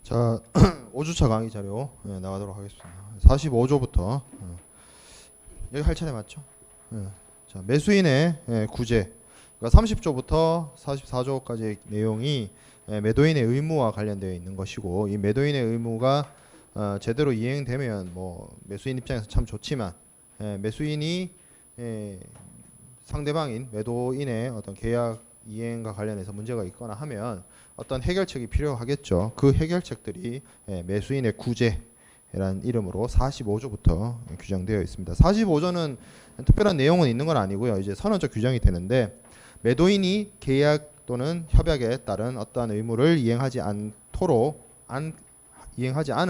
자, 5주차 강의 자료 나가도록 하겠습니다. 45조부터 여기 할 차례 맞죠? 자, 매수인의 구제. 그러니까 30조부터 44조까지 내용이 매도인의 의무와 관련되어 있는 것이고, 이 매도인의 의무가 제대로 이행되면 뭐 매수인 입장에서 참 좋지만, 매수인이 상대방인 매도인의 어떤 계약 이행과 관련해서 문제가 있거나 하면 어떤 해결책이 필요하겠죠. 그 해결책들이 매수인의 구제라는 이름으로 45조부터 규정되어 있습니다. 45조는 특별한 내용은 있는 건 아니고요. 이제 선언적 규정이 되는데, 매도인이 계약 또는 협약에 따른 어떠한 의무를 이행하지 않은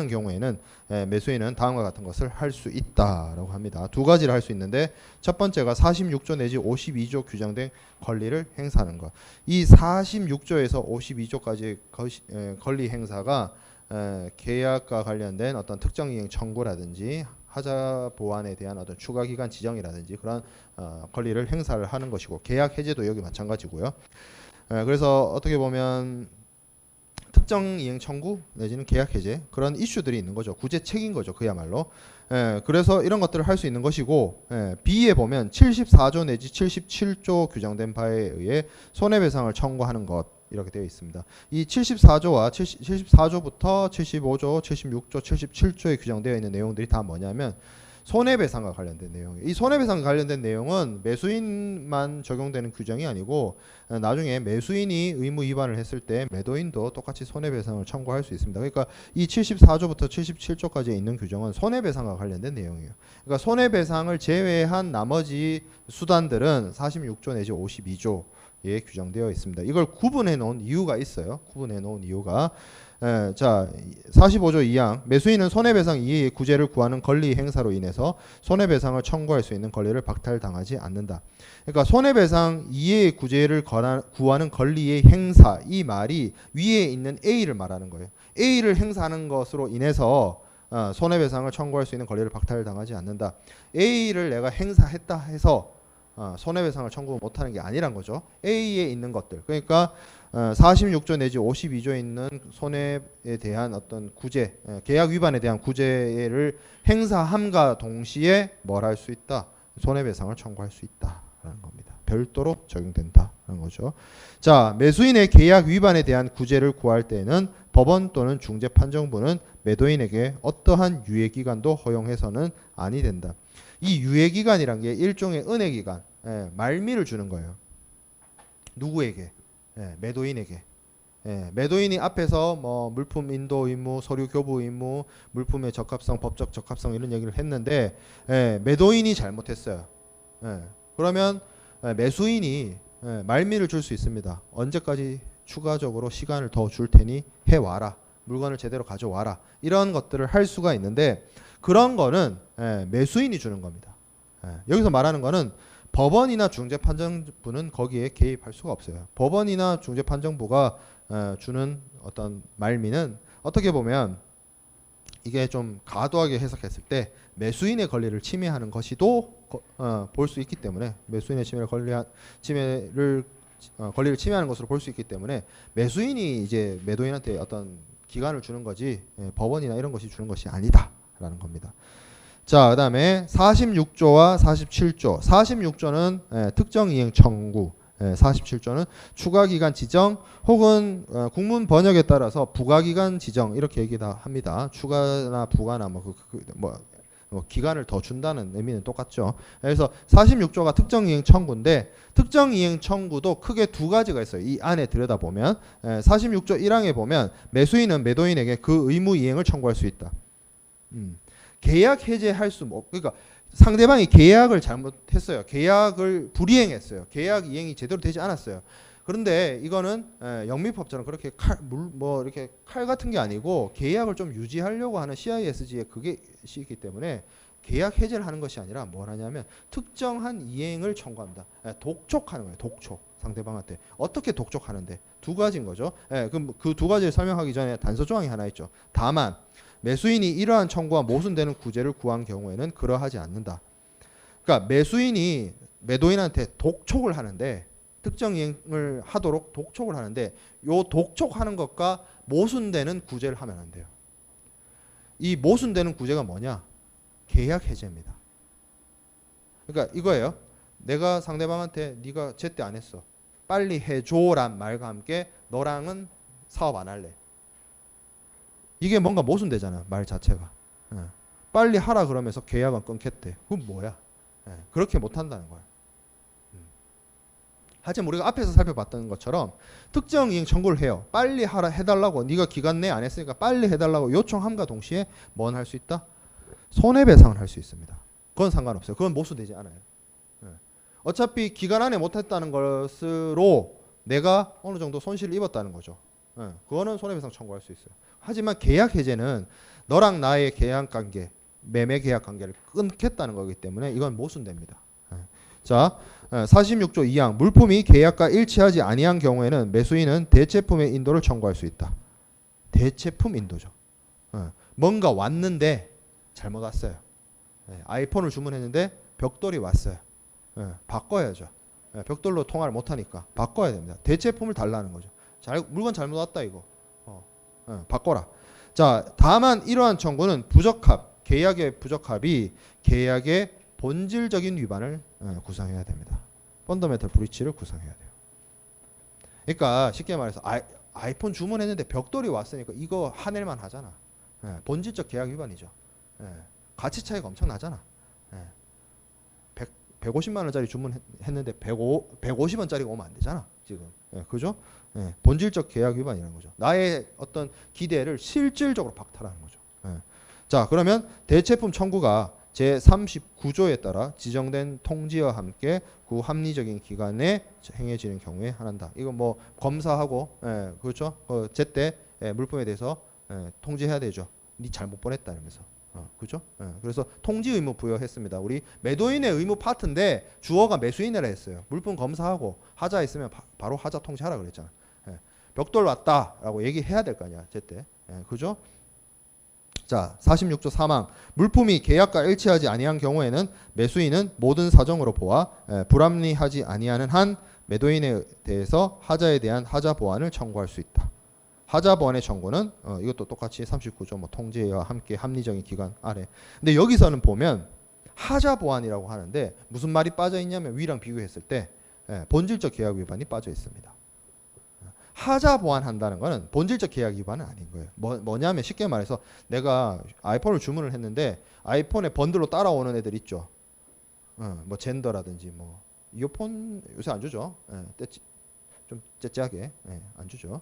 경우에는 매수인은 다음과 같은 것을 할 수 있다라고 합니다. 두 가지를 할 수 있는데, 첫 번째가 46조 내지 52조 규정된 권리를 행사하는 것. 이 46조에서 52조까지 권리 행사가 계약과 관련된 어떤 특정 이행 청구라든지 하자 보완에 대한 어떤 추가 기간 지정이라든지 그런 권리를 행사를 하는 것이고, 계약 해제도 여기 마찬가지고요. 그래서 어떻게 보면 특정 이행 청구 내지는 계약 해제, 그런 이슈들이 있는 거죠. 구제책인 거죠, 그야말로. 그래서 이런 것들을 할 수 있는 것이고, B에 보면 74조 내지 77조 규정된 바에 의해 손해배상을 청구하는 것, 이렇게 되어 있습니다. 이 74조와 74조부터 75조, 76조, 77조에 규정되어 있는 내용들이 다 뭐냐면 손해배상과 관련된 내용이에요. 이 손해배상과 관련된 내용은 매수인만 적용되는 규정이 아니고, 나중에 매수인이 의무 위반을 했을 때 매도인도 똑같이 손해배상을 청구할 수 있습니다. 그러니까 이 74조부터 77조까지 있는 규정은 손해배상과 관련된 내용이에요. 그러니까 손해배상을 제외한 나머지 수단들은 46조 내지 52조에 규정되어 있습니다. 이걸 구분해 놓은 이유가 있어요. 구분해 놓은 이유가, 자, 45조 2항, 매수인은 손해배상 이해의 구제를 구하는 권리 행사로 인해서 손해배상을 청구할 수 있는 권리를 박탈당하지 않는다. 그러니까 손해배상 이해의 구제를 구하는 권리의 행사, 이 말이 위에 있는 A를 말하는 거예요. A를 행사하는 것으로 인해서 손해배상을 청구할 수 있는 권리를 박탈당하지 않는다. A를 내가 행사했다 해서 손해배상을 청구 못하는 게 아니란 거죠. A에 있는 것들, 그러니까 46조 내지 52조에 있는 손해에 대한 어떤 구제, 계약 위반에 대한 구제를 행사함과 동시에 뭘 할 수 있다? 손해배상을 청구할 수 있다라는 겁니다. 별도로 적용된다라는 거죠. 자, 매수인의 계약 위반에 대한 구제를 구할 때는 법원 또는 중재판정부는 매도인에게 어떠한 유예기간도 허용해서는 아니 된다. 이 유예기간이란 게 일종의 은혜기간, 말미를 주는 거예요. 누구에게? 매도인에게. 매도인이 앞에서 뭐 물품 인도 의무, 서류 교부 의무, 물품의 적합성, 법적 적합성 이런 얘기를 했는데, 매도인이 잘못했어요. 그러면 매수인이 말미를 줄 수 있습니다. 언제까지 추가적으로 시간을 더 줄 테니 해와라. 물건을 제대로 가져와라. 이런 것들을 할 수가 있는데, 그런 거는 매수인이 주는 겁니다. 여기서 말하는 거는 법원이나 중재판정부는 거기에 개입할 수가 없어요. 법원이나 중재판정부가 주는 어떤 말미는 어떻게 보면 이게 좀 과도하게 해석했을 때 매수인의 권리를 침해하는 것이도 볼 수 있기 때문에, 매수인의 권리를 침해하는 것으로 볼 수 있기 때문에 매수인이 이제 매도인한테 어떤 기간을 주는 거지, 법원이나 이런 것이 주는 것이 아니다라는 겁니다. 자, 그 다음에 46조와 47조. 46조는 특정 이행 청구, 47조는 추가기간 지정 혹은 국문 번역에 따라서 부가기간 지정, 이렇게 얘기 다 합니다. 추가나 부가나 기간을 더 준다는 의미는 똑같죠. 그래서 46조가 특정 이행 청구인데, 특정 이행 청구도 크게 두 가지가 있어요. 이 안에 들여다보면 46조 1항에 보면 매수인은 매도인에게 그 의무 이행을 청구할 수 있다. 계약 해제할 수 그러니까 상대방이 계약을 잘못했어요. 계약을 불이행했어요. 계약 이행이 제대로 되지 않았어요. 그런데 이거는 영미법처럼 그렇게 이렇게 칼 같은 게 아니고, 계약을 좀 유지하려고 하는 CISG의 그게 있기 때문에 계약 해제를 하는 것이 아니라 뭘 하냐면 특정한 이행을 청구합니다. 독촉하는 거예요. 독촉. 상대방한테 어떻게 독촉하는데 두 가지인 거죠. 그 두 가지를 설명하기 전에 단서 조항이 하나 있죠. 다만 매수인이 이러한 청구와 모순되는 구제를 구한 경우에는 그러하지 않는다. 그러니까 매수인이 매도인한테 독촉을 하는데, 특정 이행을 하도록 독촉을 하는데 요 독촉하는 것과 모순되는 구제를 하면 안 돼요. 이 모순되는 구제가 뭐냐? 계약 해제입니다. 그러니까 이거예요. 내가 상대방한테 네가 제때 안 했어. 빨리 해줘란 말과 함께 너랑은 사업 안 할래. 이게 뭔가 모순되잖아. 말 자체가. 빨리 하라 그러면서 계약은 끊겠대. 그건 뭐야? 그렇게 못한다는 거야. 하지만 우리가 앞에서 살펴봤던 것처럼 특정 이행 청구를 해요. 빨리 하라 해달라고. 네가 기간 내에 안 했으니까 빨리 해달라고 요청함과 동시에 뭔 할 수 있다? 손해배상을 할 수 있습니다. 그건 상관없어요. 그건 모순되지 않아요. 어차피 기간 안에 못했다는 것으로 내가 어느 정도 손실을 입었다는 거죠. 그거는 손해배상 청구할 수 있어요. 하지만 계약 해제는 너랑 나의 계약 관계, 매매 계약 관계를 끊겠다는 거기 때문에 이건 모순됩니다. 자, 46조 2항 물품이 계약과 일치하지 아니한 경우에는 매수인은 대체품의 인도를 청구할 수 있다. 대체품 인도죠. 뭔가 왔는데 잘못 왔어요. 아이폰을 주문했는데 벽돌이 왔어요. 바꿔야죠. 벽돌로 통화를 못하니까 바꿔야 됩니다. 대체품을 달라는 거죠. 물건 잘못 왔다 이거. 바꿔라. 자, 다만 이러한 청구는 부적합, 계약의 부적합이 계약의 본질적인 위반을 구상해야 됩니다. 펀더멘털 브리치를 구상해야 돼요. 그러니까 쉽게 말해서 아이폰 주문했는데 벽돌이 왔으니까 이거 화낼만 하잖아. 본질적 계약 위반이죠. 가치 차이가 엄청 나잖아. 150만 원짜리 주문했는데 150원짜리가 오면 안 되잖아. 지금. 그죠? 본질적 계약 위반이라는 거죠. 나의 어떤 기대를 실질적으로 박탈하는 거죠. 자, 그러면 대체품 청구가 제39조에 따라 지정된 통지와 함께 그 합리적인 기간에 행해지는 경우에 한한다. 이거 뭐 검사하고 그렇죠? 제때 물품에 대해서 통지해야 되죠. 네 잘못 보냈다 이러면서. 그죠? 그래서 통지 의무 부여했습니다. 우리 매도인의 의무 파트인데 주어가 매수인이라 했어요. 물품 검사하고 하자 있으면 바로 하자 통지하라 그랬잖아. 벽돌 왔다라고 얘기해야 될 거 아니야. 제때. 그죠? 자, 46조 3항 물품이 계약과 일치하지 아니한 경우에는 매수인은 모든 사정으로 보아 불합리하지 아니하는 한 매도인에 대해서 하자에 대한 하자 보완을 청구할 수 있다. 하자 보완의 청구는 이것도 똑같이 39조 뭐 통지와 함께 합리적인 기간 아래. 근데 여기서는 보면 하자 보완이라고 하는데 무슨 말이 빠져 있냐면 위랑 비교했을 때 본질적 계약 위반이 빠져 있습니다. 하자 보완한다는 거는 본질적 계약 위반은 아닌 거예요. 뭐냐면 쉽게 말해서 내가 아이폰을 주문을 했는데 아이폰에 번들로 따라오는 애들 있죠. 뭐 젠더라든지 뭐 이어폰 요새 안 주죠. 좀 째째하게 안 주죠.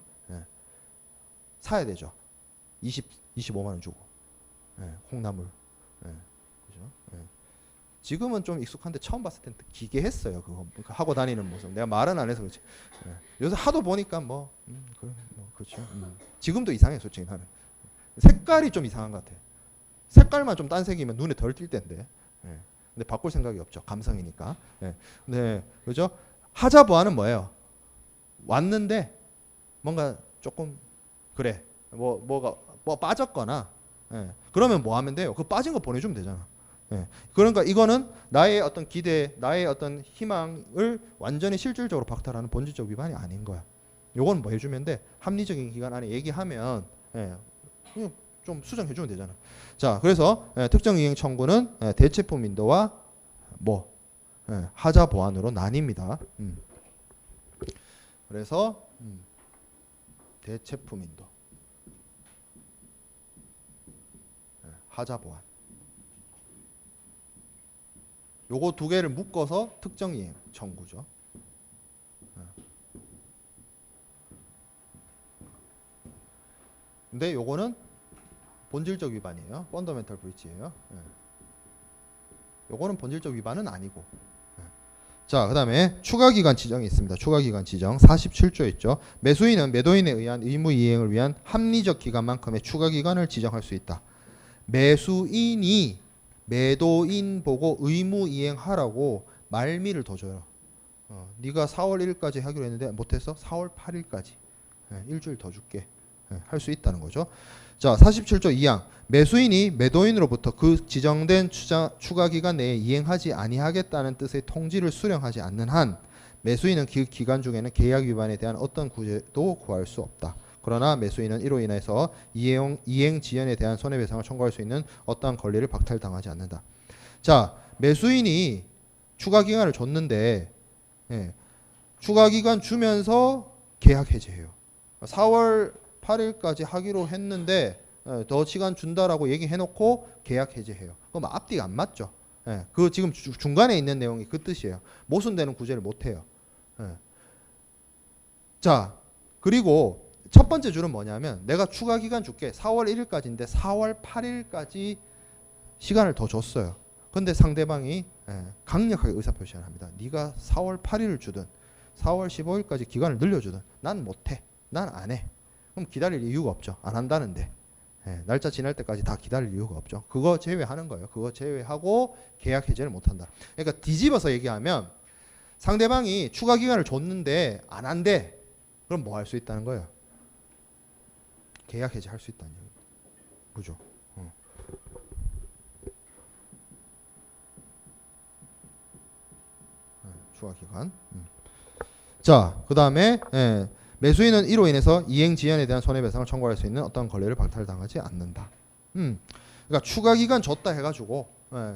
사야 되죠. 25만 원 주고. 콩나물. 그죠? 지금은 좀 익숙한데 처음 봤을 때는 기괴했어요. 그거 하고 다니는 모습. 내가 말은 안 해서 그렇지. 요새 하도 보니까 그렇죠. 지금도 이상해 솔직히 나는. 색깔이 좀 이상한 것 같아. 색깔만 좀 딴 색이면 눈에 덜 띌 텐데. 근데 바꿀 생각이 없죠. 감성이니까. 네, 그죠? 하자 보완은 뭐예요? 왔는데 뭔가 조금 그래. 뭐가 빠졌거나. 그러면 뭐 하면 돼요? 그 빠진 거 보내주면 되잖아. 그러니까 이거는 나의 어떤 기대, 나의 어떤 희망을 완전히 실질적으로 박탈하는 본질적 위반이 아닌 거야. 요건 뭐 해주면 돼? 합리적인 기간 안에 얘기하면 좀 수정해주면 되잖아. 자, 그래서 특정 이행 청구는 대체품 인도와 하자 보완으로 나뉩니다. 그래서 대체품 인도, 하자 보완. 요거 두 개를 묶어서 특정 이행 청구죠. 근데 요거는 본질적 위반이에요. 펀더멘털 브리치예요. 요거는 본질적 위반은 아니고. 자, 그다음에 추가 기간 지정이 있습니다. 추가 기간 지정 47조 있죠. 매수인은 매도인에 의한 의무 이행을 위한 합리적 기간만큼의 추가 기간을 지정할 수 있다. 매수인이 매도인 보고 의무 이행하라고 말미를 더 줘요. 네가 4월 1일까지 하기로 했는데 못해서 4월 8일까지 일주일 더 줄게. 할 수 있다는 거죠. 자, 47조 2항 매수인이 매도인으로부터 그 지정된 추가 기간 내에 이행하지 아니하겠다는 뜻의 통지를 수령하지 않는 한 매수인은 그 기간 중에는 계약 위반에 대한 어떤 구제도 구할 수 없다. 그러나 매수인은 이로 인해서 이행 지연에 대한 손해배상을 청구할 수 있는 어떠한 권리를 박탈당하지 않는다. 자, 매수인이 추가 기간을 줬는데 추가 기간 주면서 계약 해제해요. 4월 8일까지 하기로 했는데 더 시간 준다라고 얘기해놓고 계약 해제해요. 그럼 앞뒤가 안 맞죠. 그 지금 중간에 있는 내용이 그 뜻이에요. 모순되는 구제를 못해요. 자, 그리고 첫 번째 줄은 뭐냐면 내가 추가 기간 줄게. 4월 1일까지인데 4월 8일까지 시간을 더 줬어요. 근데 상대방이 강력하게 의사표시를 합니다. 네가 4월 8일을 주든 4월 15일까지 기간을 늘려주든 난 못해. 난 안 해. 그럼 기다릴 이유가 없죠. 안 한다는데. 날짜 지날 때까지 다 기다릴 이유가 없죠. 그거 제외하는 거예요. 그거 제외하고 계약 해제를 못한다. 그러니까 뒤집어서 얘기하면 상대방이 추가 기간을 줬는데 안 한대. 그럼 뭐 할 수 있다는 거예요? 계약 해제할 수 있다는 얘기예요. 그죠? 추가 기간. 자, 그 다음에 매수인은 이로 인해서 이행 지연에 대한 손해배상을 청구할 수 있는 어떤 권리를 박탈당하지 않는다. 그러니까 추가 기간 줬다 해가지고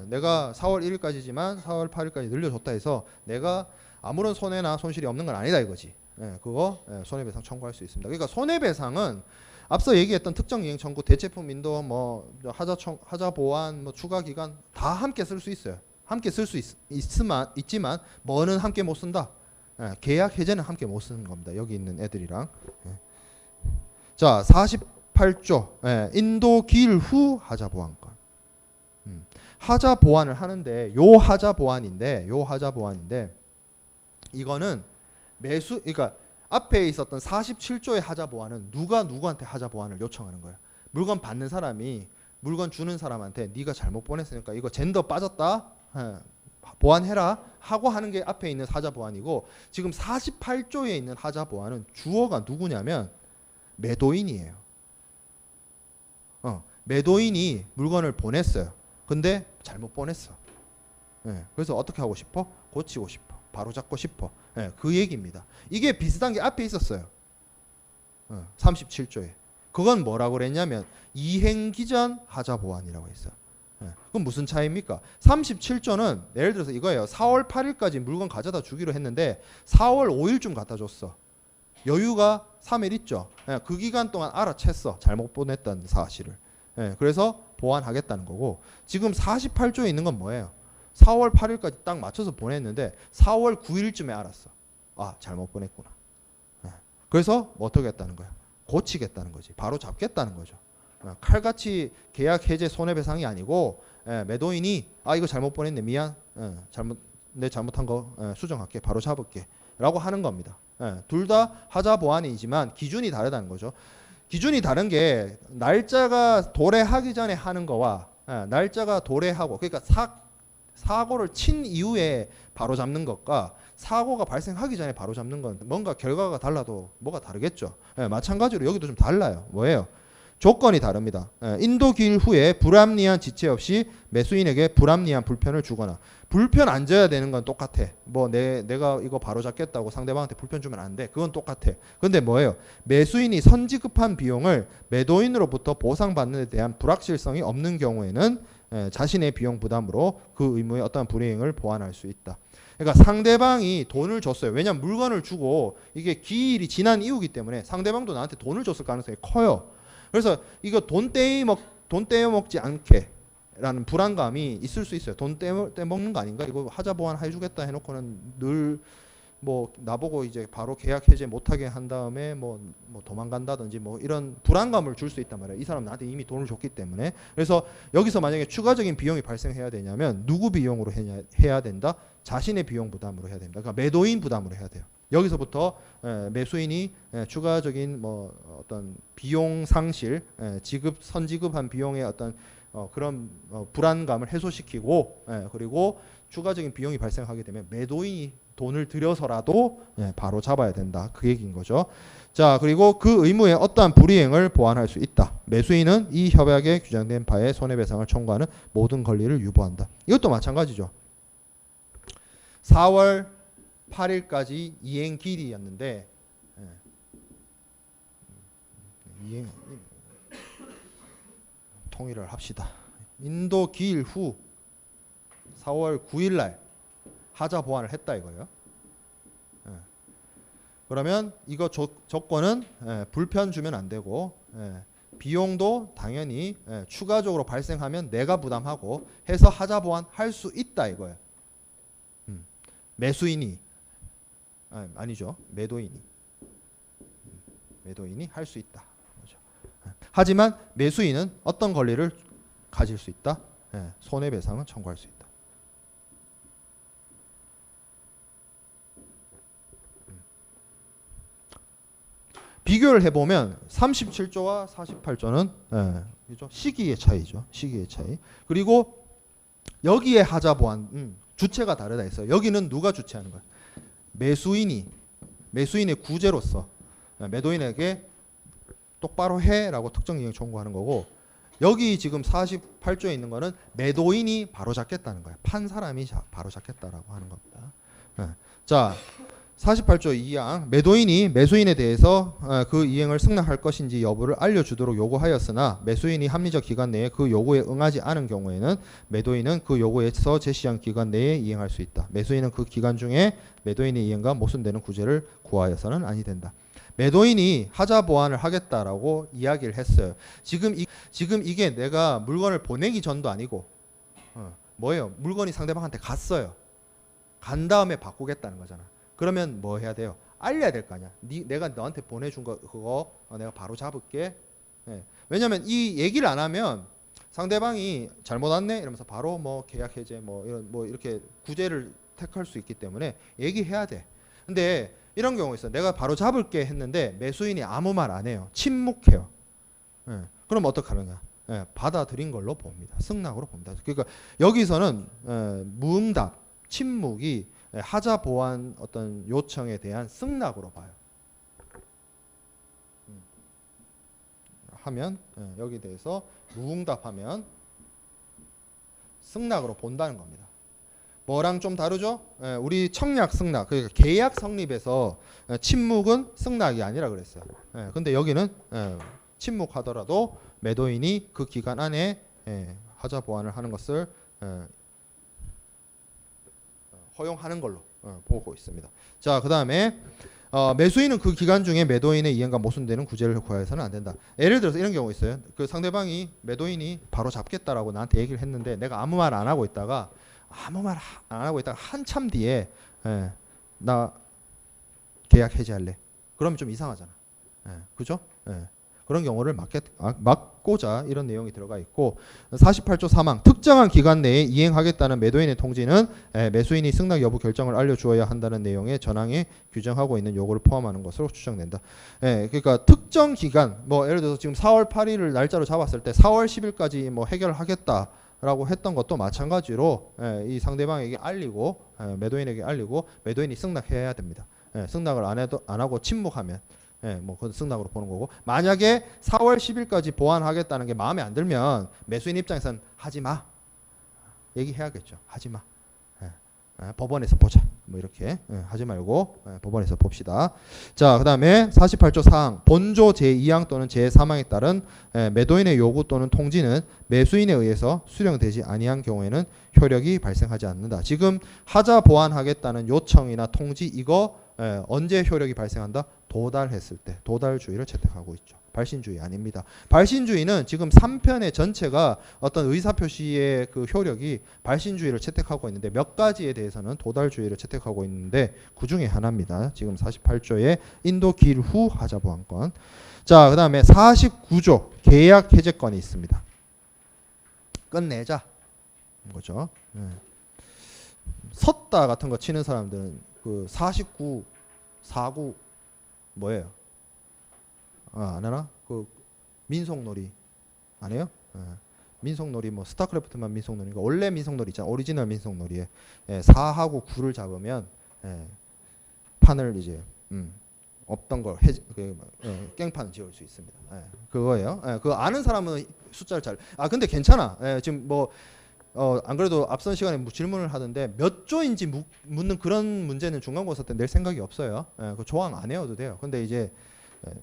내가 4월 1일까지지만 4월 8일까지 늘려줬다 해서 내가 아무런 손해나 손실이 없는 건 아니다 이거지. 그거 손해배상 청구할 수 있습니다. 그러니까 손해배상은 앞서 얘기했던 특정 이행 청구, 대체품 인도, 뭐 하자 보완, 뭐 추가 기간 다 함께 쓸 수 있어요. 함께 쓸 수 있지만 뭐는 함께 못 쓴다. 계약 해제는 함께 못 쓰는 겁니다. 여기 있는 애들이랑. 자, 48조 인도 기일 후 하자 보완권. 하자 보완을 하는데 요 하자 보완인데 이거는 그러니까 앞에 있었던 47조의 하자 보완은 누가 누구한테 하자 보완을 요청하는 거야. 물건 받는 사람이 물건 주는 사람한테 네가 잘못 보냈으니까 이거 젠더 빠졌다. 보완해라 하고 하는 게 앞에 있는 하자 보완이고, 지금 48조에 있는 하자 보완은 주어가 누구냐면 매도인이에요. 매도인이 물건을 보냈어요. 근데 잘못 보냈어. 그래서 어떻게 하고 싶어? 고치고 싶어. 바로 잡고 싶어. 그 얘기입니다. 이게 비슷한 게 앞에 있었어요. 37조에. 그건 뭐라고 그랬냐면 이행기전 하자 보완이라고 했어요. 그럼 무슨 차이입니까? 37조는 예를 들어서 이거예요. 4월 8일까지 물건 가져다 주기로 했는데 4월 5일쯤 갖다 줬어. 여유가 3일 있죠. 그 기간 동안 알아챘어. 잘못 보냈던 사실을. 그래서 보완하겠다는 거고, 지금 48조에 있는 건 뭐예요? 4월 8일까지 딱 맞춰서 보냈는데 4월 9일쯤에 알았어. 아, 잘못 보냈구나. 그래서 뭐 어떻게 했다는 거야? 고치겠다는 거지. 바로 잡겠다는 거죠. 칼같이 계약 해제 손해배상이 아니고 매도인이 아 이거 잘못 보냈네 미안 내 잘못한 거 수정할게 바로 잡을게 라고 하는 겁니다. 둘 다 하자 보완이지만 기준이 다르다는 거죠. 기준이 다른 게 날짜가 도래하기 전에 하는 거와 날짜가 도래하고, 그러니까 사고를 친 이후에 바로 잡는 것과 사고가 발생하기 전에 바로 잡는 건 뭔가 결과가 달라도 뭐가 다르겠죠. 마찬가지로 여기도 좀 달라요. 뭐예요? 조건이 다릅니다. 인도 기일 후에 불합리한 지체 없이 매수인에게 불합리한 불편을 주거나, 불편 안 줘야 되는 건 똑같아. 뭐 내가 이거 바로 잡겠다고 상대방한테 불편 주면 안 돼. 그건 똑같아. 근데 뭐예요? 매수인이 선지급한 비용을 매도인으로부터 보상받는 데 대한 불확실성이 없는 경우에는 자신의 비용 부담으로 그 의무의 어떠한 불이행을 보완할 수 있다. 그러니까 상대방이 돈을 줬어요. 왜냐하면 물건을 주고 이게 기일이 지난 이후기 때문에 상대방도 나한테 돈을 줬을 가능성이 커요. 그래서 이거 돈 떼어먹지 않게 라는 불안감이 있을 수 있어요. 돈 떼먹는 거 아닌가? 이거 하자 보완 해주겠다 해놓고는 늘 뭐 나보고 이제 바로 계약 해제 못하게 한 다음에 뭐 도망간다든지 뭐 이런 불안감을 줄 수 있단 말이에요. 이 사람 나한테 이미 돈을 줬기 때문에. 그래서 여기서 만약에 추가적인 비용이 발생해야 되냐면 누구 비용으로 해야 된다? 자신의 비용 부담으로 해야 됩니다. 그러니까 매도인 부담으로 해야 돼요. 여기서부터 매수인이 추가적인 뭐 어떤 비용 상실, 선지급한 비용의 어떤 그런 불안감을 해소시키고, 그리고 추가적인 비용이 발생하게 되면 매도인이 돈을 들여서라도 바로 잡아야 된다. 그 얘기인 거죠. 자, 그리고 그 의무에 어떠한 불이행을 보완할 수 있다. 매수인은 이 협약에 규정된 바에 손해배상을 청구하는 모든 권리를 유보한다. 이것도 마찬가지죠. 4월 8일까지 이행 길이였는데 이행 통일을 합시다. 인도 기일 후 4월 9일 날 하자 보완을 했다 이거예요. 그러면 이거 조건은 불편 주면 안 되고 비용도 당연히 추가적으로 발생하면 내가 부담하고 해서 하자 보완 할 수 있다 이거예요. 매수인이 아니죠. 매도인이 할 수 있다. 그렇죠. 하지만 매수인은 어떤 권리를 가질 수 있다? 손해배상은 청구할 수 있다. 비교를 해보면 37조와 48조는 시기의 차이죠. 시기의 차이. 그리고 여기에 하자 보완 주체가 다르다 했어요. 여기는 누가 주체하는 거야? 매수인의 구제로서 매도인에게 똑바로 해라고 특정 이행 청구하는 거고, 여기 지금 48조에 있는 거는 매도인이 바로 잡겠다는 거야. 판 사람이 바로 잡겠다라고 하는 겁니다. 자, 48조 2항 매도인이 매수인에 대해서 그 이행을 승낙할 것인지 여부를 알려주도록 요구하였으나 매수인이 합리적 기간 내에 그 요구에 응하지 않은 경우에는 매도인은 그 요구에서 제시한 기간 내에 이행할 수 있다. 매수인은 그 기간 중에 매도인의 이행과 모순되는 구제를 구하여서는 아니 된다. 매도인이 하자 보완을 하겠다라고 이야기를 했어요. 지금 이게 내가 물건을 보내기 전도 아니고 뭐예요? 물건이 상대방한테 갔어요. 간 다음에 바꾸겠다는 거잖아. 그러면 뭐 해야 돼요? 알려야 될 거 아니야. 내가 너한테 보내준 거 그거 내가 바로 잡을게. 왜냐면 이 얘기를 안 하면 상대방이 잘못 왔네 이러면서 바로 뭐 계약 해제 뭐 이렇게 구제를 택할 수 있기 때문에 얘기해야 돼. 근데 이런 경우 있어. 내가 바로 잡을게 했는데 매수인이 아무 말 안 해요. 침묵해요. 그럼 어떡하느냐? 받아들인 걸로 봅니다. 승낙으로 봅니다. 그러니까 여기서는 무응답, 침묵이 하자 보완 어떤 요청에 대한 승낙으로 봐요. 하면 여기 대해서 무응답하면 승낙으로 본다는 겁니다. 뭐랑 좀 다르죠? 우리 청약 승낙, 그러니까 계약 성립에서 침묵은 승낙이 아니라 그랬어요. 근데 여기는 침묵하더라도 매도인이 그 기간 안에 하자 보완을 하는 것을 허용하는 걸로 보고 있습니다. 자, 그 다음에 매수인은 그 기간 중에 매도인의 이행과 모순되는 구제를 구하여서는 안 된다. 예를 들어서 이런 경우 있어요. 그 상대방이 매도인이 바로 잡겠다라고 나한테 얘기를 했는데 내가 아무 말 안 하고 있다가 한참 뒤에 나 계약 해지할래. 그러면 좀 이상하잖아. 그죠? 그런 경우를 막고자 이런 내용이 들어가 있고, 48조 3항 특정한 기간 내에 이행하겠다는 매도인의 통지는 매수인이 승낙 여부 결정을 알려주어야 한다는 내용의 전항에 규정하고 있는 요구를 포함하는 것으로 추정된다. 그러니까 특정 기간, 뭐 예를 들어서 지금 4월 8일을 날짜로 잡았을 때 4월 10일까지 뭐 해결하겠다라고 했던 것도 마찬가지로 이 상대방에게 알리고 매도인에게 알리고 매도인이 승낙해야 됩니다. 승낙을 안 하고 침묵하면 그 승낙으로 보는 거고, 만약에 4월 10일까지 보완하겠다는 게 마음에 안 들면 매수인 입장에서는 하지 마 얘기해야겠죠. 하지 마. 법원에서 보자. 뭐 이렇게 하지 말고 법원에서 봅시다. 자, 그다음에 48조 4항 본조 제2항 또는 제3항에 따른 매도인의 요구 또는 통지는 매수인에 의해서 수령되지 아니한 경우에는 효력이 발생하지 않는다. 지금 하자 보완하겠다는 요청이나 통지 이거 언제 효력이 발생한다? 도달했을 때. 도달주의를 채택하고 있죠. 발신주의 아닙니다. 발신주의는 지금 3편의 전체가 어떤 의사표시의 그 효력이 발신주의를 채택하고 있는데 몇 가지에 대해서는 도달주의를 채택하고 있는데 그 중에 하나입니다. 지금 48조의 인도 기일 후 하자 보완권. 자, 그 다음에 49조 계약 해제권이 있습니다. 끝내자 거죠. 섰다 같은 거 치는 사람들은 그 49, 49 뭐예요? 안 하나? 그 민속놀이 안 해요? 민속놀이 뭐 스타크래프트만 민속놀이니까 원래 민속놀이 있잖아. 오리지널 민속놀이에 4하고 9를 잡으면 판을 이제 없던 걸 깽판을 지을 수 있습니다. 그거예요. 그거 아는 사람은 숫자를 잘. 근데 괜찮아. 지금 뭐 안 그래도 앞선 시간에 질문을 하던데 몇 조인지 묻는 그런 문제는 중간고사 때 낼 생각이 없어요. 그 조항 안 외워도 돼요. 근데 이제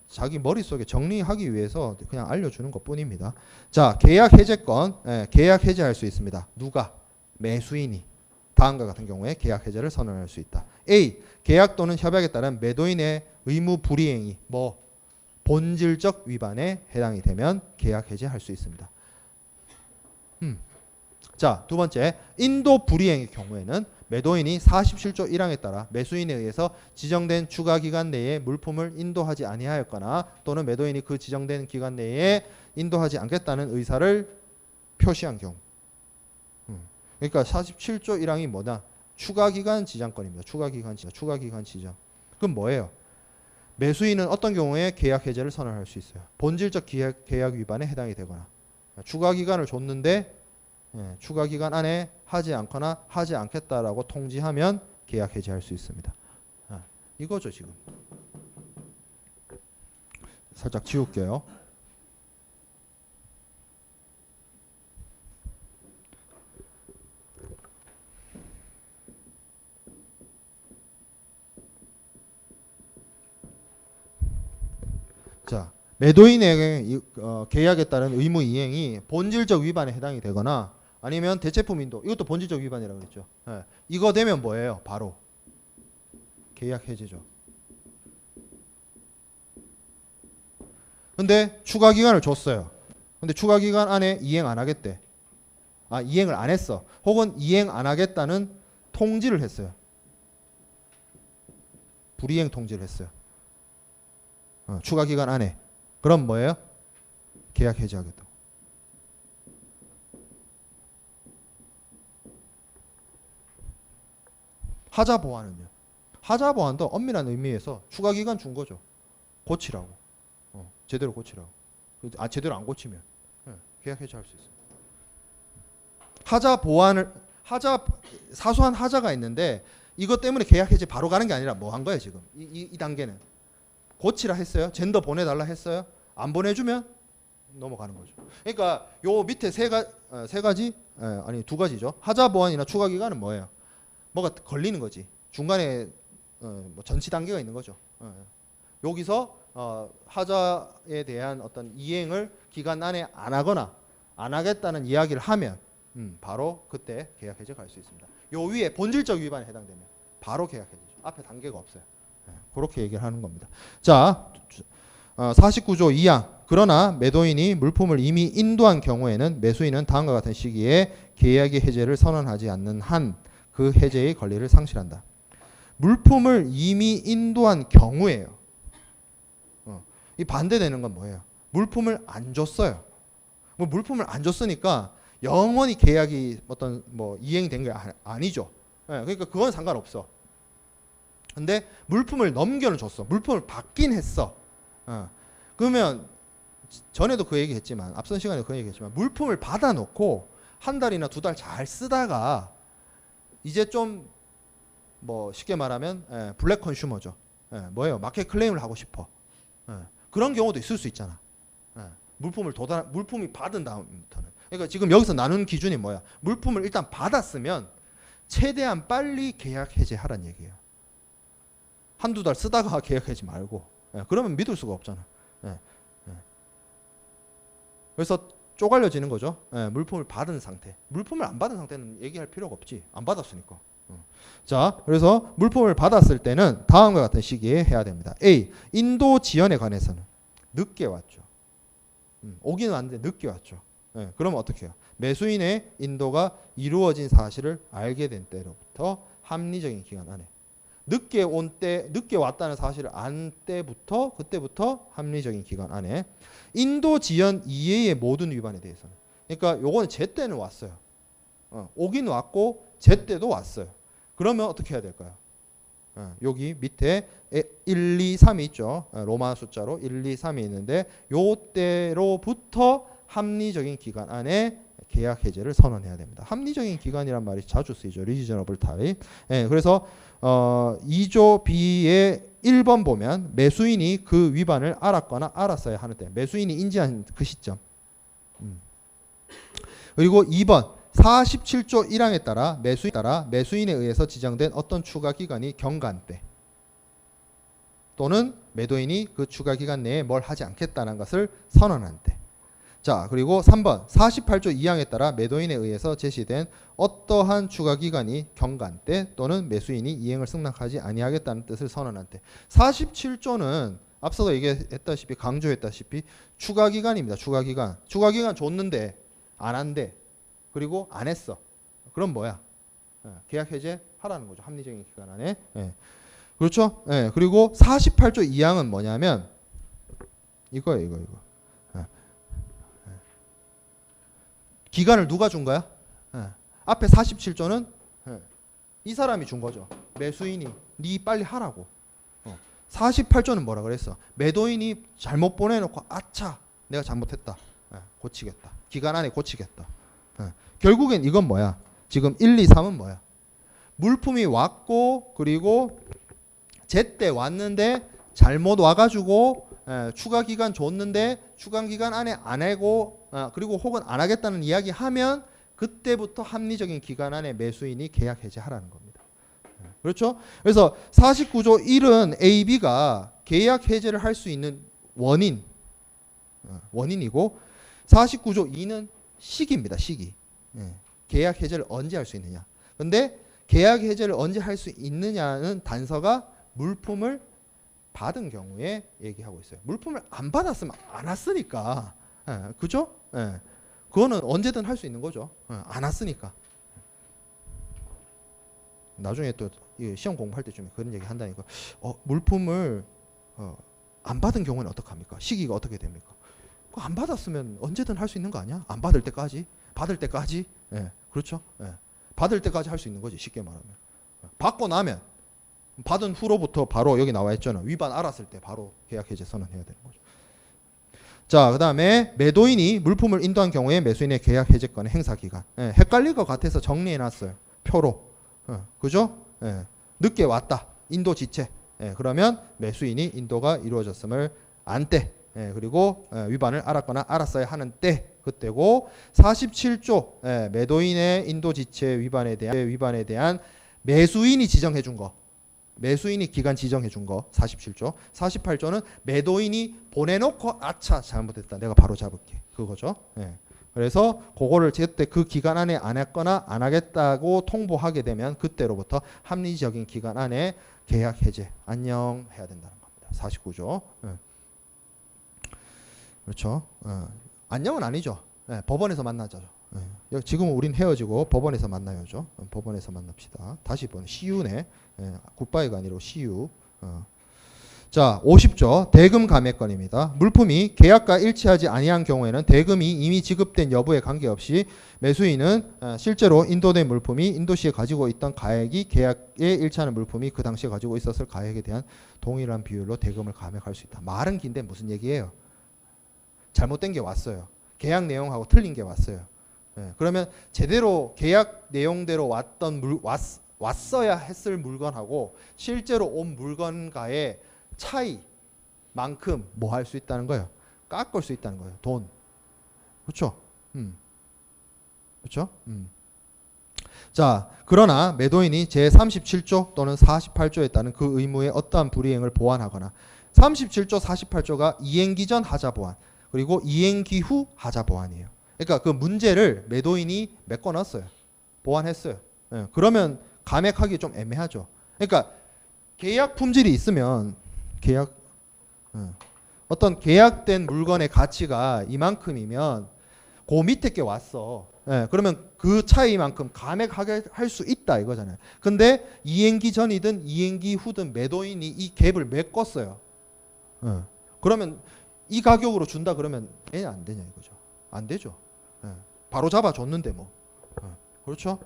자기 머릿속에 정리하기 위해서 그냥 알려주는 것뿐입니다. 자, 계약 해제권, 계약 해제할 수 있습니다. 누가? 매수인이. 다음과 같은 경우에 계약 해제를 선언할 수 있다. A. 계약 또는 협약에 따른 매도인의 의무 불이행이 본질적 위반에 해당이 되면 계약 해제할 수 있습니다. 자, 두 번째, 인도 불이행의 경우에는 매도인이 47조 1항에 따라 매수인에 의해서 지정된 추가 기간 내에 물품을 인도하지 아니하였거나 또는 매도인이 그 지정된 기간 내에 인도하지 않겠다는 의사를 표시한 경우. 그러니까 47조 1항이 뭐냐? 추가 기간 지정권입니다. 추가 기간 지정. 그럼 뭐예요? 매수인은 어떤 경우에 계약 해제를 선언할 수 있어요? 본질적 계약 위반에 해당이 되거나 추가 기간을 줬는데 추가 기간 안에 하지 않거나 하지 않겠다라고 통지하면 계약 해제할 수 있습니다. 이거죠 지금. 살짝 지울게요. 자, 매도인의 계약에 따른 의무 이행이 본질적 위반에 해당이 되거나 아니면 대체품 인도, 이것도 본질적 위반이라고 그랬죠. 이거 되면 뭐예요? 바로 계약 해제죠. 근데 추가 기간을 줬어요. 근데 추가 기간 안에 이행 안 하겠대. 이행을 안 했어. 혹은 이행 안 하겠다는 통지를 했어요. 불이행 통지를 했어요. 추가 기간 안에. 그럼 뭐예요? 계약 해제하겠다고. 하자 보완은요. 하자 보완도 엄밀한 의미에서 추가 기간 준 거죠. 고치라고. 제대로 고치라고. 제대로 안 고치면 계약 해제할 수 있어요. 하자 보완을 사소한 하자가 있는데 이것 때문에 계약 해제 바로 가는 게 아니라 뭐 한 거예요 지금? 이 단계는 고치라 했어요. 젠더 보내달라 했어요. 안 보내주면 넘어가는 거죠. 그러니까 요 밑에 두 가지죠. 하자 보완이나 추가 기간은 뭐예요? 뭐가 걸리는 거지. 중간에 뭐 전치 단계가 있는 거죠. 여기서 하자에 대한 어떤 이행을 기간 안에 안 하거나 안 하겠다는 이야기를 하면 바로 그때 계약 해제 갈 수 있습니다. 요 위에 본질적 위반에 해당되면 바로 계약 해제죠. 앞에 단계가 없어요. 그렇게 얘기를 하는 겁니다. 자, 49조 2항. 그러나 매도인이 물품을 이미 인도한 경우에는 매수인은 다음과 같은 시기에 계약의 해제를 선언하지 않는 한 그 해제의 권리를 상실한다. 물품을 이미 인도한 경우에요. 이 반대되는 건 뭐예요? 물품을 안 줬어요. 뭐 물품을 안 줬으니까 영원히 계약이 어떤 뭐 이행된 게 아니죠. 그러니까 그건 상관없어. 근데 물품을 넘겨는 줬어. 물품을 받긴 했어. 그러면 전에도 그 얘기 했지만 앞선 시간에 그 얘기 했지만 물품을 받아놓고 한 달이나 두 달 잘 쓰다가 이제 좀 뭐 쉽게 말하면 블랙 컨슈머죠. 뭐예요? 마켓 클레임을 하고 싶어. 그런 경우도 있을 수 있잖아. 물품이 받은 다음부터는. 그러니까 지금 여기서 나눈 기준이 뭐야? 물품을 일단 받았으면 최대한 빨리 계약 해제하라는 얘기예요. 한두 달 쓰다가 계약하지 말고. 그러면 믿을 수가 없잖아. 그래서 쪼갈려지는 거죠. 물품을 받은 상태. 물품을 안 받은 상태는 얘기할 필요가 없지. 안 받았으니까. 자, 그래서 물품을 받았을 때는 다음과 같은 시기에 해야 됩니다. A. 인도 지연에 관해서는 늦게 왔죠. 오기는 왔는데 늦게 왔죠. 그러면 어떻게 해요? 매수인의 인도가 이루어진 사실을 알게 된 때로부터 합리적인 기간 안에 늦게 왔다는 사실을 안 때부터 그때부터 합리적인 기간 안에 인도 지연 이외의 모든 위반에 대해서는 그러니까 요거는 제때는 왔어요. 오긴 왔고 제때도 왔어요. 그러면 어떻게 해야 될까요? 여기 밑에 1, 2, 3이 있죠. 로마 숫자로 1, 2, 3이 있는데 요때로부터 합리적인 기간 안에 계약 해제를 선언해야 됩니다. 합리적인 기간이란 말이 자주 쓰이죠. reasonable time. 그래서 2조 B의 1번 보면 매수인이 그 위반을 알았거나 알았어야 하는 때 매수인이 인지한 그 시점. 그리고 2번 47조 1항에 따라 매수인에 의해서 지정된 어떤 추가 기간이 경과한 때 또는 매도인이 그 추가 기간 내에 뭘 하지 않겠다는 것을 선언한 때. 자, 그리고 3번 48조 2항에 따라 매도인에 의해서 제시된 어떠한 추가 기간이 경과한 때 또는 매수인이 이행을 승낙하지 아니하겠다는 뜻을 선언한 때. 47조는 앞서도 얘기했다시피 강조했다시피 추가 기간입니다. 추가 기간. 추가 기간 줬는데 안 한대. 그리고 안 했어. 그럼 뭐야? 계약 해제 하라는 거죠. 합리적인 기간 안에. 그렇죠? 그리고 48조 2항은 뭐냐면 이거예요. 이거. 기간을 누가 준 거야? 앞에 47조는 이 사람이 준 거죠. 매수인이 네 빨리 하라고. 48조는 뭐라 그랬어? 매도인이 잘못 보내놓고 아차 내가 잘못했다. 고치겠다. 기간 안에 고치겠다. 결국엔 이건 뭐야? 지금 1, 2, 3은 뭐야? 물품이 왔고 그리고 제때 왔는데 잘못 와가지고 추가 기간 줬는데 추가 기간 안에 안 하고 그리고 혹은 안 하겠다는 이야기 하면 그때부터 합리적인 기간 안에 매수인이 계약 해제하라는 겁니다. 그렇죠? 그래서 49조 1은 A, B가 계약 해제를 할 수 있는 원인이고 49조 2는 시기입니다. 시기. 계약 해제를 언제 할 수 있느냐. 근데 계약 해제를 언제 할 수 있느냐는 단서가 물품을 받은 경우에 얘기하고 있어요. 물품을 안 받았으면 안 왔으니까. 그죠? 그거는 언제든 할 수 있는 거죠. 안 왔으니까. 나중에 또 시험 공부할 때쯤에 그런 얘기 한다니까. 물품을 안 받은 경우는 어떡합니까? 시기가 어떻게 됩니까? 안 받았으면 언제든 할 수 있는 거 아니야? 안 받을 때까지? 받을 때까지? 그렇죠? 받을 때까지 할 수 있는 거지. 쉽게 말하면. 받고 나면 받은 후로부터 바로 여기 나와 있잖아. 위반 알았을 때 바로 계약 해제 선언해야 되는 거죠. 자, 그다음에 매도인이 물품을 인도한 경우에 매수인의 계약 해제권의 행사 기간. 헷갈릴 것 같아서 정리해 놨어요. 표로. 그죠? 늦게 왔다. 인도 지체. 그러면 매수인이 인도가 이루어졌음을 안 때. 그리고 위반을 알았거나 알았어야 하는 때. 그때고 47조 매도인의 인도 지체 위반에 대한 매수인이 지정해 준 거. 매수인이 기간 지정해 준 거 47조. 48조는 매도인이 보내놓고 아차 잘못했다. 내가 바로 잡을게. 그거죠. 그래서 그거를 제때 그 기간 안에 안 했거나 안 하겠다고 통보하게 되면 그때로부터 합리적인 기간 안에 계약 해제 안녕 해야 된다는 겁니다. 49조. 그렇죠. 안녕은 아니죠. 법원에서 만나죠. 지금 우린 헤어지고 법원에서 만나야죠. 법원에서 만납시다. 다시 번 시유네. 굿바이가 아니라 시유. 자, 50조 대금 감액권입니다. 물품이 계약과 일치하지 아니한 경우에는 대금이 이미 지급된 여부에 관계없이 매수인은 실제로 인도된 물품이 인도시에 가지고 있던 가액이 계약에 일치하는 물품이 그 당시에 가지고 있었을 가액에 대한 동일한 비율로 대금을 감액할 수 있다. 말은 긴데 무슨 얘기예요? 잘못된 게 왔어요. 계약 내용하고 틀린 게 왔어요. 그러면 제대로 계약 내용대로 왔어야 했을 물건하고 실제로 온 물건과의 차이만큼 뭐 할 수 있다는 거예요? 깎을 수 있다는 거예요. 돈. 그렇죠? 그렇죠? 자, 그러나 매도인이 제37조 또는 48조에 따른 그 의무의 어떠한 불이행을 보완하거나 37조, 48조가 이행기 전 하자 보완 그리고 이행기 후 하자 보완이에요. 그러니까 그 문제를 매도인이 메꿔놨어요. 보완했어요. 그러면 감액하기 좀 애매하죠. 그러니까 계약 품질이 있으면 어떤 계약된 물건의 가치가 이만큼이면 그 밑에 게 왔어. 그러면 그 차이만큼 감액하게 할 수 있다 이거잖아요. 근데 이행기 전이든 이행기 후든 매도인이 이 갭을 메꿨어요. 그러면 이 가격으로 준다 그러면 되냐 안 되냐 이거죠. 안 되죠. 바로 잡아줬는데 뭐. 그렇죠?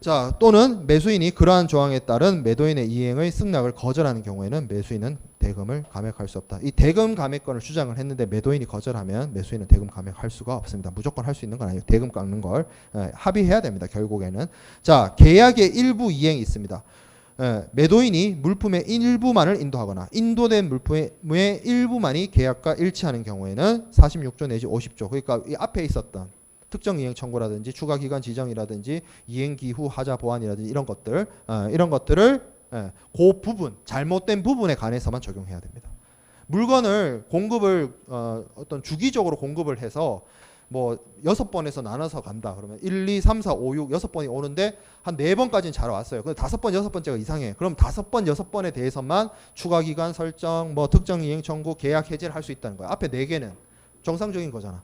자, 또는 매수인이 그러한 조항에 따른 매도인의 이행의 승낙을 거절하는 경우에는 매수인은 대금을 감액할 수 없다. 이 대금 감액권을 주장을 했는데 매도인이 거절하면 매수인은 대금 감액할 수가 없습니다. 무조건 할 수 있는 건 아니에요. 대금 깎는 걸 합의해야 됩니다. 결국에는. 자, 계약의 일부 이행이 있습니다. 매도인이 물품의 일부만을 인도하거나 인도된 물품의 일부만이 계약과 일치하는 경우에는 46조 내지 50조 그러니까 이 앞에 있었던 특정 이행 청구라든지 추가 기간 지정이라든지 이행 기후 하자 보완이라든지 이런 것들 이런 것들을 그 부분 잘못된 부분에 관해서만 적용해야 됩니다. 물건을 공급을 어떤 주기적으로 공급을 해서 뭐 6번에서 나눠서 간다 그러면 1, 2, 3, 4, 5, 6 6번이 오는데 한 4번까지는 잘 왔어요. 근데 5번, 6번째가 이상해. 그럼 5번, 6번에 대해서만 추가 기간 설정, 뭐 특정 이행 청구, 계약 해제를 할 수 있다는 거야. 앞에 4개는 정상적인 거잖아.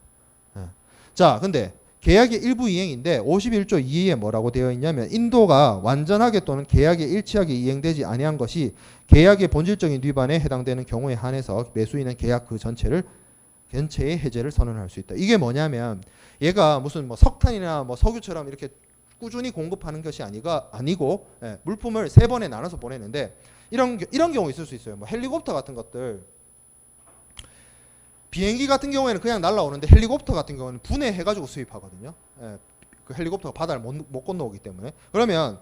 자, 근데 계약의 일부 이행인데 51조 2에 뭐라고 되어 있냐면 인도가 완전하게 또는 계약에 일치하게 이행되지 아니한 것이 계약의 본질적인 위반에 해당되는 경우에 한해서 매수인은 계약 그 전체의 해제를 선언할 수 있다. 이게 뭐냐면 얘가 무슨 뭐 석탄이나 뭐 석유처럼 이렇게 꾸준히 공급하는 것이 아니고 물품을 3번에 나눠서 보내는데 이런 경우 있을 수 있어요. 뭐 헬리콥터 같은 것들 비행기 같은 경우에는 그냥 날라오는데 헬리콥터 같은 경우는 분해해가지고 수입하거든요. 그 헬리콥터가 바다를 못 건너오기 때문에. 그러면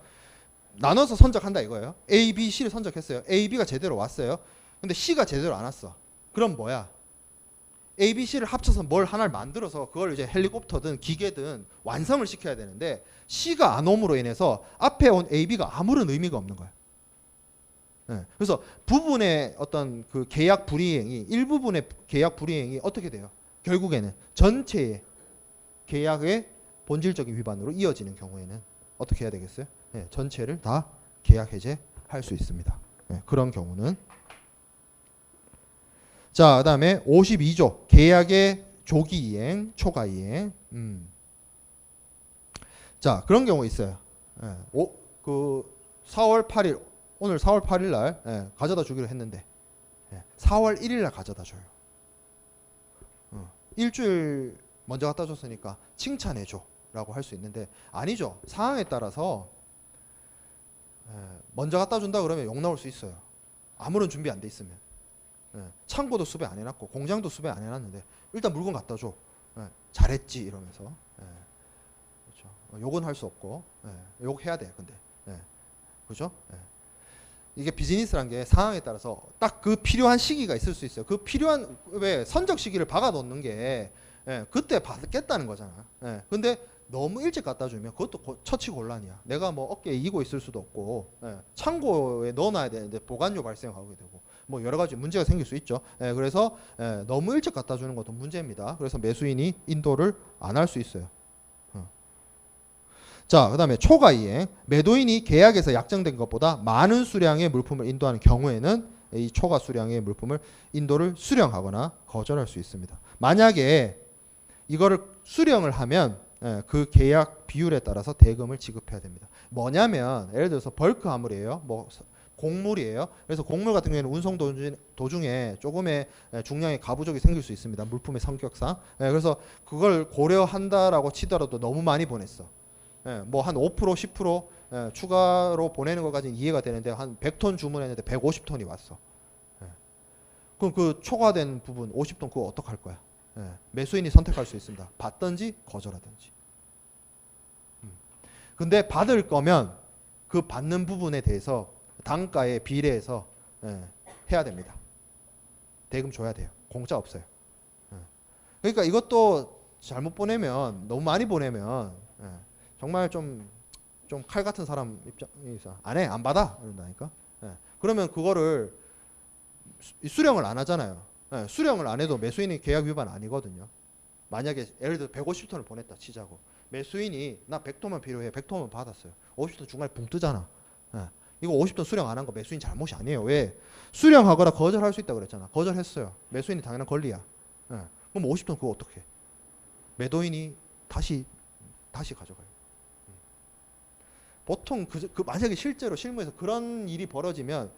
나눠서 선적한다 이거예요. A, B, C를 선적했어요. A, B가 제대로 왔어요. 근데 C가 제대로 안 왔어. 그럼 뭐야? A, B, C를 합쳐서 뭘 하나를 만들어서 그걸 이제 헬리콥터든 기계든 완성을 시켜야 되는데 C가 안 옴으로 인해서 앞에 온 A, B가 아무런 의미가 없는 거야. 그래서 부분의 어떤 그 계약 불이행이 일부분의 계약 불이행이 어떻게 돼요? 결국에는 전체의 계약의 본질적인 위반으로 이어지는 경우에는 어떻게 해야 되겠어요? 전체를 다 계약 해제할 수 있습니다. 그런 경우는 자, 그다음에 52조 계약의 조기 이행, 초과 이행. 자, 그런 경우 있어요. 그 4월 8일 오늘 4월 8일 날 가져다 주기로 했는데 4월 1일 날 가져다 줘요. 일주일 먼저 갖다 줬으니까 칭찬해 줘라고 할 수 있는데 아니죠. 상황에 따라서 먼저 갖다 준다 그러면 욕 나올 수 있어요. 아무런 준비 안 돼 있으면. 창고도 수배 안 해놨고 공장도 수배 안 해놨는데 일단 물건 갖다 줘. 잘했지 이러면서. 그렇죠. 욕은 할 수 없고 욕해야 돼. 근데 그죠? 이게 비즈니스란 게 상황에 따라서 딱 그 필요한 시기가 있을 수 있어요. 그 필요한 왜 선적 시기를 박아 놓는 게 그때 받겠다는 거잖아. 근데 너무 일찍 갖다 주면 그것도 처치곤란이야. 내가 뭐 어깨에 이고 있을 수도 없고 창고에 넣어놔야 되는데 보관료 발생하게 되고 뭐 여러 가지 문제가 생길 수 있죠. 그래서 너무 일찍 갖다 주는 것도 문제입니다. 그래서 매수인이 인도를 안 할 수 있어요. 자, 그 다음에 초과 이행. 매도인이 계약에서 약정된 것보다 많은 수량의 물품을 인도하는 경우에는 이 초과 수량의 물품을 인도를 수령하거나 거절할 수 있습니다. 만약에 이거를 수령을 하면 그 계약 비율에 따라서 대금을 지급해야 됩니다. 뭐냐면 예를 들어서 벌크 화물이에요. 뭐 곡물이에요. 그래서 곡물 같은 경우에는 운송 도중에 조금의 중량의 가부족이 생길 수 있습니다. 물품의 성격상. 그래서 그걸 고려한다라고 치더라도 너무 많이 보냈어. 뭐 한 5%, 10% 추가로 보내는 것까지는 이해가 되는데 한 100톤 주문했는데 150톤이 왔어. 그럼 그 초과된 부분 50톤 그거 어떡할 거야? 매수인이 선택할 수 있습니다. 받든지 거절하든지. 근데 받을 거면 그 받는 부분에 대해서 단가에 비례해서 해야 됩니다. 대금 줘야 돼요. 공짜 없어요. 그러니까 이것도 잘못 보내면 너무 많이 보내면 정말 좀 칼 같은 사람 입장에서 안 해, 안 받아 이런다니까. 그러면 그거를 수령을 안 하잖아요. 수령을 안 해도 매수인이 계약 위반 아니거든요. 만약에 예를 들어 150톤을 보냈다 치자고 매수인이 나 100톤만 필요해 100톤만 받았어요. 50톤 중간에 붕 뜨잖아. 이거 50톤 수령 안 한 거 매수인 잘못이 아니에요. 왜? 수령하거나 거절할 수 있다고 그랬잖아. 거절했어요. 매수인이 당연한 권리야. 그럼 50톤 그거 어떻게? 매도인이 다시 가져가요. 보통 만약에 실제로 실무에서 그런 일이 벌어지면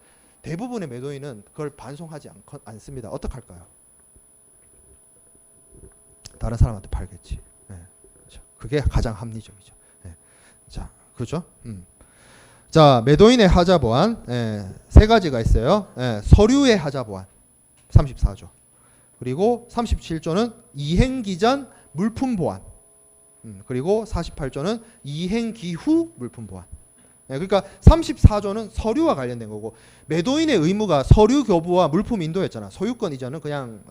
대부분의 매도인은 그걸 반송하지 않습니다. 어떡할까요? 다른 사람한테 팔겠지. 그렇죠. 그게 가장 합리적이죠. 자, 그죠? 자, 매도인의 하자 보완 3가지가 있어요. 서류의 하자 보완 34조. 그리고 37조는 이행기 전 물품 보완. 그리고 48조는 이행기 후 물품 보완. 그러니까 34조는 서류와 관련된 거고 매도인의 의무가 서류 교부와 물품 인도였잖아. 소유권 이전은 그냥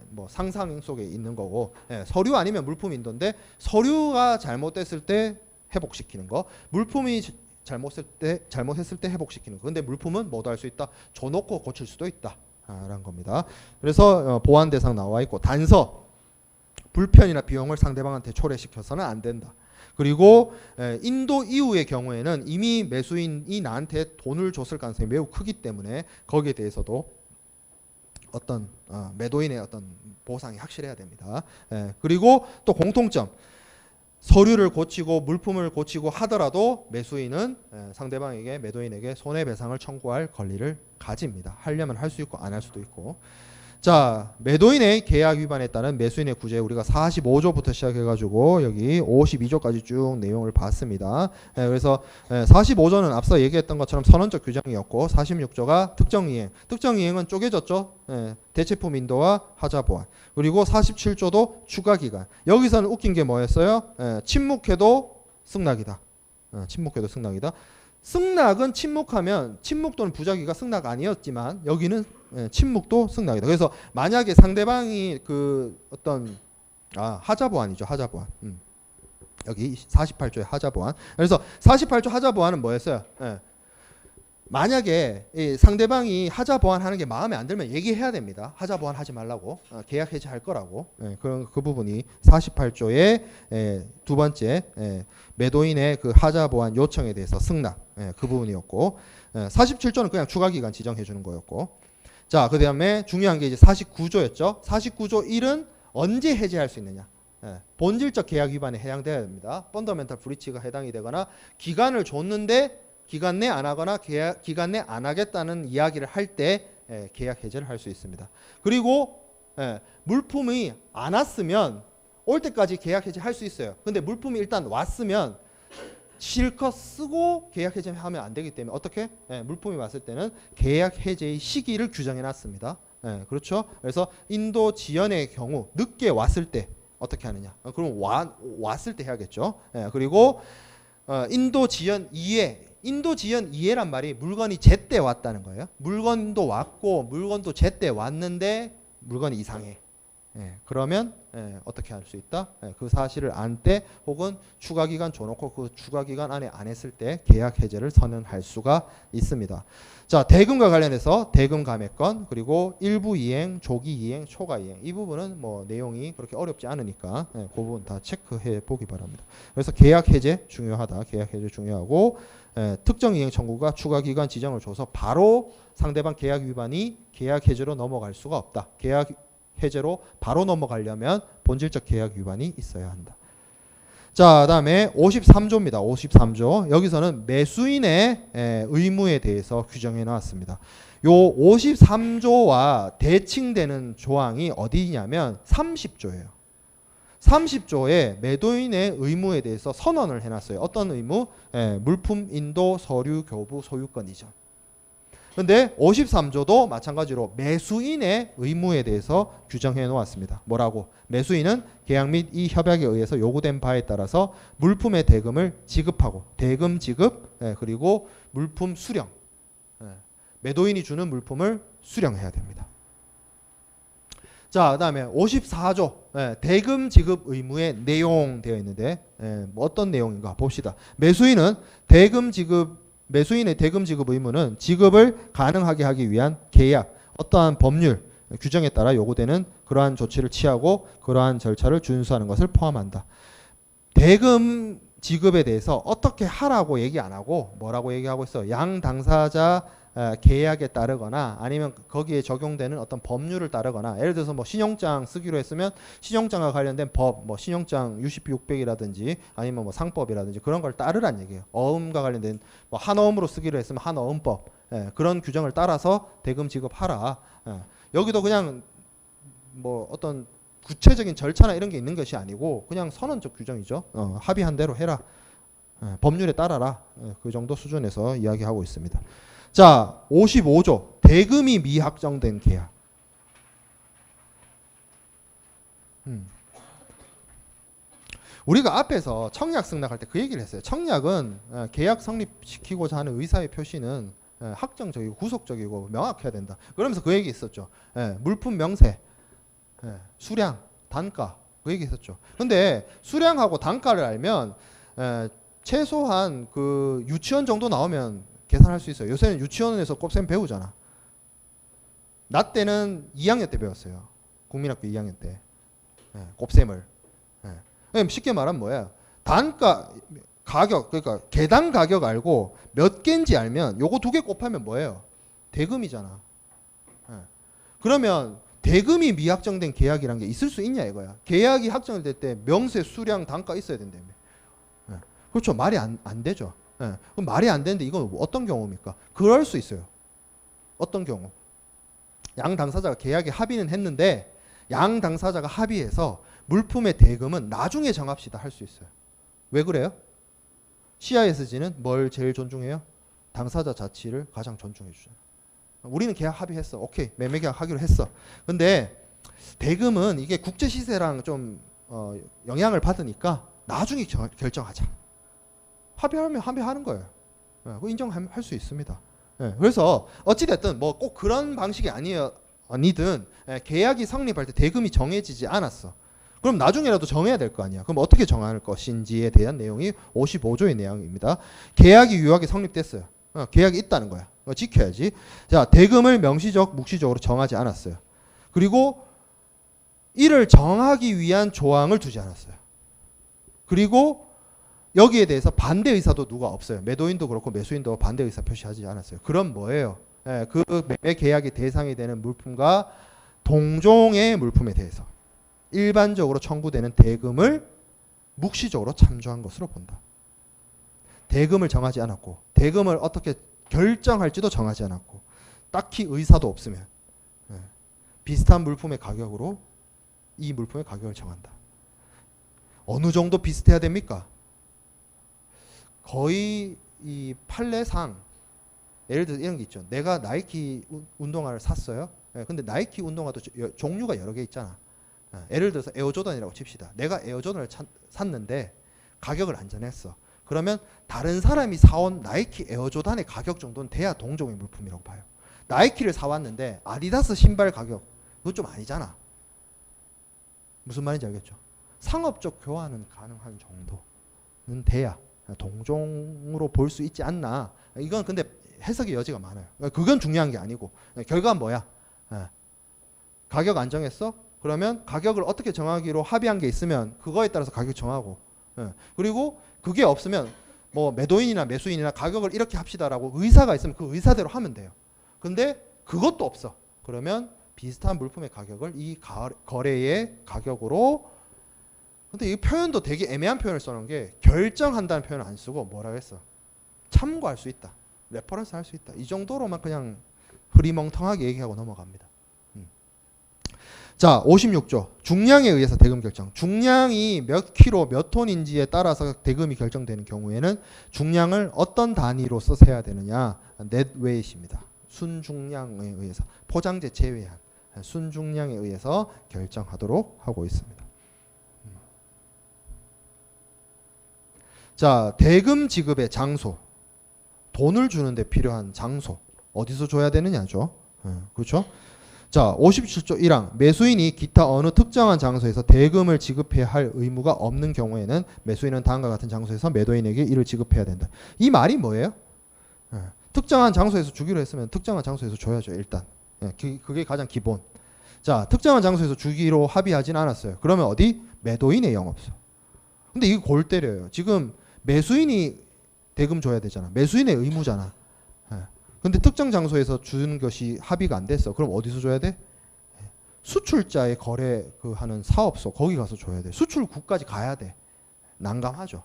뭐 상상 속에 있는 거고 서류 아니면 물품 인도인데 서류가 잘못됐을 때 회복시키는 거, 물품이 잘못했을 때 회복시키는 거. 근데 물품은 뭐도 할 수 있다. 줘놓고 고칠 수도 있다. 라는 겁니다. 그래서 보완 대상 나와 있고 단서, 불편이나 비용을 상대방한테 초래시켜서는 안 된다. 그리고 인도 이후의 경우에는 이미 매수인이 나한테 돈을 줬을 가능성이 매우 크기 때문에 거기에 대해서도 어떤 매도인의 어떤 보상이 확실해야 됩니다. 그리고 또 공통점, 서류를 고치고 물품을 고치고 하더라도 매수인은 상대방에게 매도인에게 손해배상을 청구할 권리를 가집니다. 하려면 할 수 있고 안 할 수도 있고. 자, 매도인의 계약 위반에 따른 매수인의 구제 우리가 45조부터 시작해가지고 여기 52조까지 쭉 내용을 봤습니다. 그래서 45조는 앞서 얘기했던 것처럼 선언적 규정이었고 46조가 특정이행, 특정이행은 쪼개졌죠. 대체품 인도와 하자 보완. 그리고 47조도 추가기간. 여기서는 웃긴 게 뭐였어요? 침묵해도 승낙이다. 침묵해도 승낙이다. 승낙은 침묵하면 침묵 또는 부작위가 승낙 아니었지만 여기는 침묵도 승낙이다. 그래서 만약에 상대방이 그 어떤 하자 보완이죠. 하자 보완. 여기 48조의 하자 보완. 그래서 48조 하자 보완은 뭐였어요? 만약에 이 상대방이 하자 보완하는 게 마음에 안 들면 얘기해야 됩니다. 하자 보완하지 말라고, 계약 해지할 거라고. 그런 그 부분이 48조의 두 번째 매도인의 그 하자 보완 요청에 대해서 승낙, 그 부분이었고 47조는 그냥 추가 기간 지정해 주는 거였고. 자, 그다음에 중요한 게 이제 49조였죠. 49조 1은 언제 해지할 수 있느냐. 본질적 계약 위반에 해당돼야 됩니다. 펀더멘탈 브리치가 해당이 되거나 기간을 줬는데 기간 내 안 하거나 기간 내 안 하겠다는 이야기를 할 때 계약 해제를 할 수 있습니다. 그리고 물품이 안 왔으면 올 때까지 계약 해제 할 수 있어요. 근데 물품이 일단 왔으면 실컷 쓰고 계약 해제하면 안 되기 때문에 어떻게? 물품이 왔을 때는 계약 해제의 시기를 규정해 놨습니다. 그렇죠? 그래서 인도 지연의 경우 늦게 왔을 때 어떻게 하느냐? 그럼 왔을 때 해야겠죠. 그리고 인도 지연 이해, 인도 지연 이해란 말이 물건이 제때 왔다는 거예요. 물건도 왔고 물건도 제때 왔는데 물건이 이상해. 그러면 어떻게 할 수 있다? 그 사실을 안 때 혹은 추가 기간 줘놓고 그 추가 기간 안에 안 했을 때 계약 해제를 선언할 수가 있습니다. 자, 대금과 관련해서 대금 감액권 그리고 일부 이행, 조기 이행, 초과 이행 이 부분은 뭐 내용이 그렇게 어렵지 않으니까 그 부분 다 체크해 보기 바랍니다. 그래서 계약 해제 중요하다. 계약 해제 중요하고 특정 이행 청구가 추가 기간 지정을 줘서 바로 상대방 계약 위반이 계약 해제로 넘어갈 수가 없다. 계약 해제로 바로 넘어가려면 본질적 계약 위반이 있어야 한다. 자, 그다음에 53조입니다. 53조. 여기서는 매수인의 의무에 대해서 규정해 놨습니다. 요 53조와 대칭되는 조항이 어디냐면 30조예요. 30조에 매도인의 의무에 대해서 선언을 해놨어요. 어떤 의무? 물품 인도, 서류 교부, 소유권 이전. 근데 53조도 마찬가지로 매수인의 의무에 대해서 규정해 놓았습니다. 뭐라고? 매수인은 계약 및 이 협약에 의해서 요구된 바에 따라서 물품의 대금을 지급하고 대금 지급 그리고 물품 수령 매도인이 주는 물품을 수령해야 됩니다. 자, 그다음에 54조 대금 지급 의무의 내용 되어 있는데 뭐 어떤 내용인가 봅시다. 매수인의 대금 지급 의무는 지급을 가능하게 하기 위한 계약, 어떠한 법률, 규정에 따라 요구되는 그러한 조치를 취하고 그러한 절차를 준수하는 것을 포함한다. 대금 지급에 대해서 어떻게 하라고 얘기 안 하고 뭐라고 얘기하고 있어? 양 당사자 계약에 따르거나 아니면 거기에 적용되는 어떤 법률을 따르거나 예를 들어서 뭐 신용장 쓰기로 했으면 신용장과 관련된 법, 뭐 신용장 UCP 600이라든지 아니면 뭐 상법이라든지 그런 걸 따르란 얘기예요. 어음과 관련된 뭐 한어음으로 쓰기로 했으면 한어음법 그런 규정을 따라서 대금 지급하라. 여기도 그냥 뭐 어떤 구체적인 절차나 이런 게 있는 것이 아니고 그냥 선언적 규정이죠. 합의한 대로 해라. 법률에 따라라. 그 정도 수준에서 이야기하고 있습니다. 자, 55조 대금이 미확정된 계약. 우리가 앞에서 청약 승낙할 때 그 얘기를 했어요. 청약은 계약 성립시키고자 하는 의사의 표시는 확정적이고 구속적이고 명확해야 된다. 그러면서 그 얘기 있었죠. 물품 명세, 수량, 단가 그 얘기 있었죠. 근데 수량하고 단가를 알면 최소한 그 유치원 정도 나오면 계산할 수 있어요. 요새는 유치원에서 곱셈 배우잖아. 나 때는 2학년 때 배웠어요. 국민학교 2학년 때 곱셈을. 쉽게 말하면 뭐예요? 단가 가격, 그러니까 개당 가격 알고 몇 개인지 알면 요거 두 개 곱하면 뭐예요? 대금이잖아. 그러면 대금이 미확정된 계약이란 게 있을 수 있냐 이거야. 계약이 확정될 때 명세, 수량, 단가 있어야 된다며. 그렇죠. 말이 안 되죠. 그럼 말이 안 되는데 이건 어떤 경우입니까? 그럴 수 있어요. 어떤 경우? 양 당사자가 계약에 합의는 했는데 양 당사자가 합의해서 물품의 대금은 나중에 정합시다 할 수 있어요. 왜 그래요? CISG는 뭘 제일 존중해요? 당사자 자치를 가장 존중해 주잖아요. 우리는 계약 합의했어. 오케이. 매매 계약 하기로 했어. 근데 대금은 이게 국제 시세랑 좀 영향을 받으니까 나중에 결정하자. 합의하면 합의하는 거예요. 그거 인정할 수 있습니다. 그래서 어찌됐든 뭐 꼭 그런 방식이 아니든 계약이 성립할 때 대금이 정해지지 않았어. 그럼 나중에라도 정해야 될 거 아니야. 그럼 어떻게 정할 것인지에 대한 내용이 55조의 내용입니다. 계약이 유효하게 성립됐어요. 계약이 있다는 거야. 지켜야지. 자, 대금을 명시적, 묵시적으로 정하지 않았어요. 그리고 이를 정하기 위한 조항을 두지 않았어요. 그리고 여기에 대해서 반대 의사도 누가 없어요. 매도인도 그렇고 매수인도 반대 의사 표시하지 않았어요. 그럼 뭐예요? 그 매매 계약의 대상이 되는 물품과 동종의 물품에 대해서 일반적으로 청구되는 대금을 묵시적으로 참조한 것으로 본다. 대금을 정하지 않았고 대금을 어떻게 결정할지도 정하지 않았고 딱히 의사도 없으면 비슷한 물품의 가격으로 이 물품의 가격을 정한다. 어느 정도 비슷해야 됩니까? 거의 이 판례상 예를 들어 이런 게 있죠. 내가 나이키 운동화를 샀어요. 근데 나이키 운동화도 종류가 여러 개 있잖아. 예를 들어서 에어조던이라고 칩시다. 내가 에어조던을 샀는데 가격을 안 정했어. 그러면 다른 사람이 사온 나이키 에어조던의 가격 정도는 돼야 동종의 물품이라고 봐요. 나이키를 사왔는데 아디다스 신발 가격 그건 좀 아니잖아. 무슨 말인지 알겠죠? 상업적 교환은 가능한 정도는 돼야 동종으로 볼 수 있지 않나. 이건 근데 해석의 여지가 많아요. 그건 중요한 게 아니고 결과는 뭐야? 가격 안 정했어? 그러면 가격을 어떻게 정하기로 합의한 게 있으면 그거에 따라서 가격 정하고 그리고 그게 없으면 뭐 매도인이나 매수인이나 가격을 이렇게 합시다라고 의사가 있으면 그 의사대로 하면 돼요. 근데 그것도 없어. 그러면 비슷한 물품의 가격을 이 거래의 가격으로 근데 이 표현도 되게 애매한 표현을 써놓은 게 결정한다는 표현을 안 쓰고 뭐라고 했어? 참고할 수 있다. 레퍼런스 할 수 있다. 이 정도로만 그냥 흐리멍텅하게 얘기하고 넘어갑니다. 자, 56조. 중량에 의해서 대금 결정. 중량이 몇 킬로, 몇 톤인지에 따라서 대금이 결정되는 경우에는 중량을 어떤 단위로서 세야 되느냐. 넷웨이트입니다. 순중량에 의해서. 포장재 제외한 순중량에 의해서 결정하도록 하고 있습니다. 자, 대금 지급의 장소. 돈을 주는데 필요한 장소. 어디서 줘야 되느냐죠. 그렇죠? 자, 57조 1항 매수인이 기타 어느 특정한 장소에서 대금을 지급해야 할 의무가 없는 경우에는 매수인은 다음과 같은 장소에서 매도인에게 이를 지급해야 된다. 이 말이 뭐예요? 특정한 장소에서 주기로 했으면 특정한 장소에서 줘야죠. 일단 그게 가장 기본. 자, 특정한 장소에서 주기로 합의하진 않았어요. 그러면 어디? 매도인의 영업소. 근데 이거 골 때려요. 지금 매수인이 대금 줘야 되잖아. 매수인의 의무잖아. 근데 특정 장소에서 주는 것이 합의가 안 됐어. 그럼 어디서 줘야 돼? 수출자의 거래 하는 사업소 거기 가서 줘야 돼. 수출국까지 가야 돼. 난감하죠.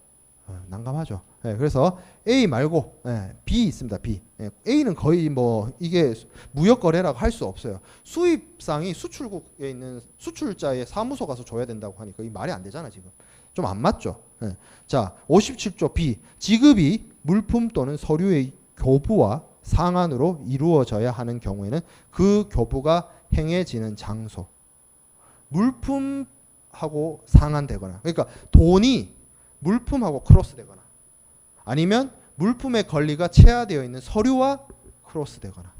난감하죠. 그래서 A 말고 B 있습니다. B. A는 거의 뭐 이게 무역 거래라고 할 수 없어요. 수입상이 수출국에 있는 수출자의 사무소 가서 줘야 된다고 하니까 이 말이 안 되잖아 지금. 좀 안 맞죠. 자, 57조 B. 지급이 물품 또는 서류의 교부와 상한으로 이루어져야 하는 경우에는 그 교부가 행해지는 장소. 물품하고 하고 상한되거나, 그러니까 돈이 물품하고 크로스되거나, 아니면 물품의 권리가 체화되어 있는 서류와 크로스되거나,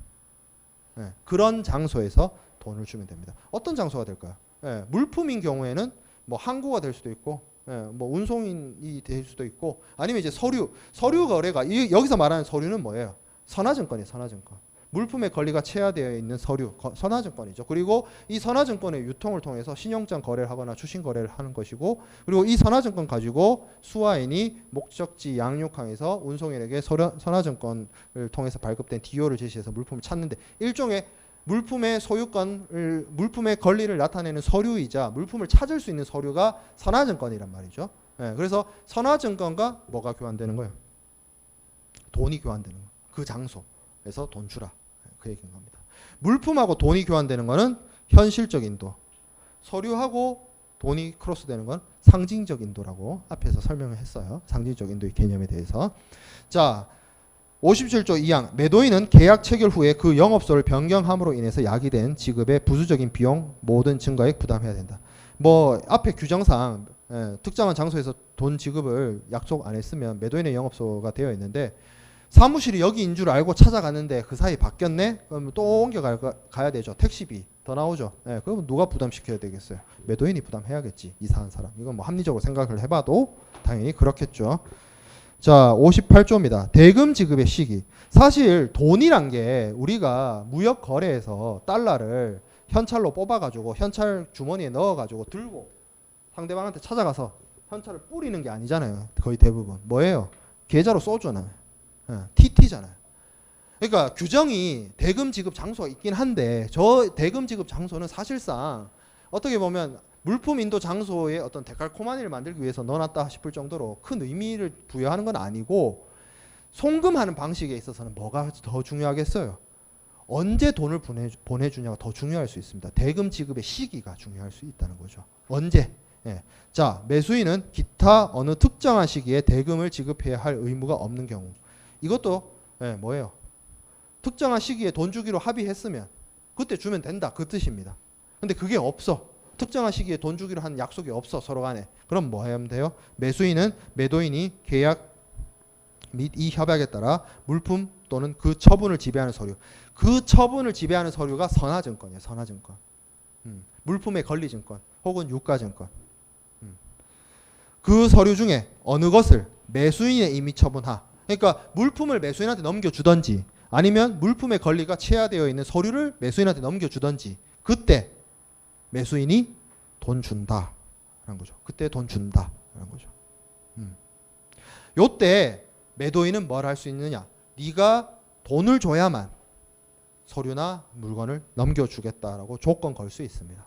예, 그런 장소에서 돈을 주면 됩니다. 어떤 장소가 될까요? 예, 물품인 경우에는 뭐 항구가 될 수도 있고, 예, 뭐 운송인이 될 수도 있고, 아니면 이제 서류 거래가, 여기서 말하는 서류는 뭐예요? 선화증권이에요. 선화증권. 물품의 권리가 체화되어 있는 서류, 선화증권이죠. 그리고 이 선화증권의 유통을 통해서 신용장 거래를 하거나 주식 거래를 하는 것이고, 그리고 이 선화증권 가지고 수화인이 목적지 양육항에서 운송인에게 선화증권을 통해서 발급된 DO를 제시해서 물품을 찾는데, 일종의 물품의 소유권을, 물품의 권리를 나타내는 서류이자 물품을 찾을 수 있는 서류가 선화증권이란 말이죠. 예, 그래서 선화증권과 뭐가 교환되는 거예요? 돈이 교환되는 거예요. 그 장소에서 돈 주라, 그 얘기인 겁니다. 물품하고 돈이 교환되는 거는 현실적 인도, 서류하고 돈이 크로스되는 건 상징적 인도라고 앞에서 설명을 했어요. 상징적 인도의 개념에 대해서. 자, 57조 2항, 매도인은 계약 체결 후에 그 영업소를 변경함으로 인해서 야기된 지급의 부수적인 비용, 모든 증가액 부담해야 된다. 뭐 앞에 규정상 특정한 장소에서 돈 지급을 약속 안 했으면 매도인의 영업소가 되어 있는데, 사무실이 여기인 줄 알고 찾아갔는데 그 사이 바뀌었네? 그럼 또 옮겨가야 되죠. 택시비 더 나오죠. 예, 그럼 누가 부담시켜야 되겠어요? 매도인이 부담해야겠지. 이사한 사람. 이건 뭐 합리적으로 생각을 해봐도 당연히 그렇겠죠. 자, 58조입니다. 대금 지급의 시기. 사실 돈이란 게 우리가 무역 거래에서 달러를 현찰로 뽑아가지고 현찰 주머니에 넣어가지고 들고 상대방한테 찾아가서 현찰을 뿌리는 게 아니잖아요. 거의 대부분. 뭐예요? 계좌로 쏘잖아요. TT잖아요. 그러니까 규정이 대금 지급 장소가 있긴 한데, 저 대금 지급 장소는 사실상 어떻게 보면 물품 인도 장소에 어떤 데칼코마니를 만들기 위해서 넣어놨다 싶을 정도로 큰 의미를 부여하는 건 아니고, 송금하는 방식에 있어서는 뭐가 더 중요하겠어요? 언제 돈을 보내주냐가 더 중요할 수 있습니다. 대금 지급의 시기가 중요할 수 있다는 거죠. 언제? 예. 자, 매수인은 기타 어느 특정한 시기에 대금을 지급해야 할 의무가 없는 경우. 이것도 뭐예요? 특정한 시기에 돈 주기로 합의했으면 그때 주면 된다, 그 뜻입니다. 근데 그게 없어. 특정한 시기에 돈 주기로 한 약속이 없어, 서로 간에. 그럼 뭐 하면 돼요? 매수인은 매도인이 계약 및 이 협약에 따라 물품 또는 그 처분을 지배하는 서류. 그 처분을 지배하는 서류가 선화증권이에요. 선화증권. 물품의 권리증권 혹은 유가증권. 그 서류 중에 어느 것을 매수인의 임의 처분하. 그러니까 물품을 매수인한테 넘겨주던지, 아니면 물품의 권리가 체화되어 있는 서류를 매수인한테 넘겨주던지, 그때 매수인이 돈 준다라는 거죠. 그때 돈 준다라는 거죠. 요때 매도인은 뭘 할 수 있느냐? 네가 돈을 줘야만 서류나 물건을 넘겨주겠다라고 조건 걸 수 있습니다.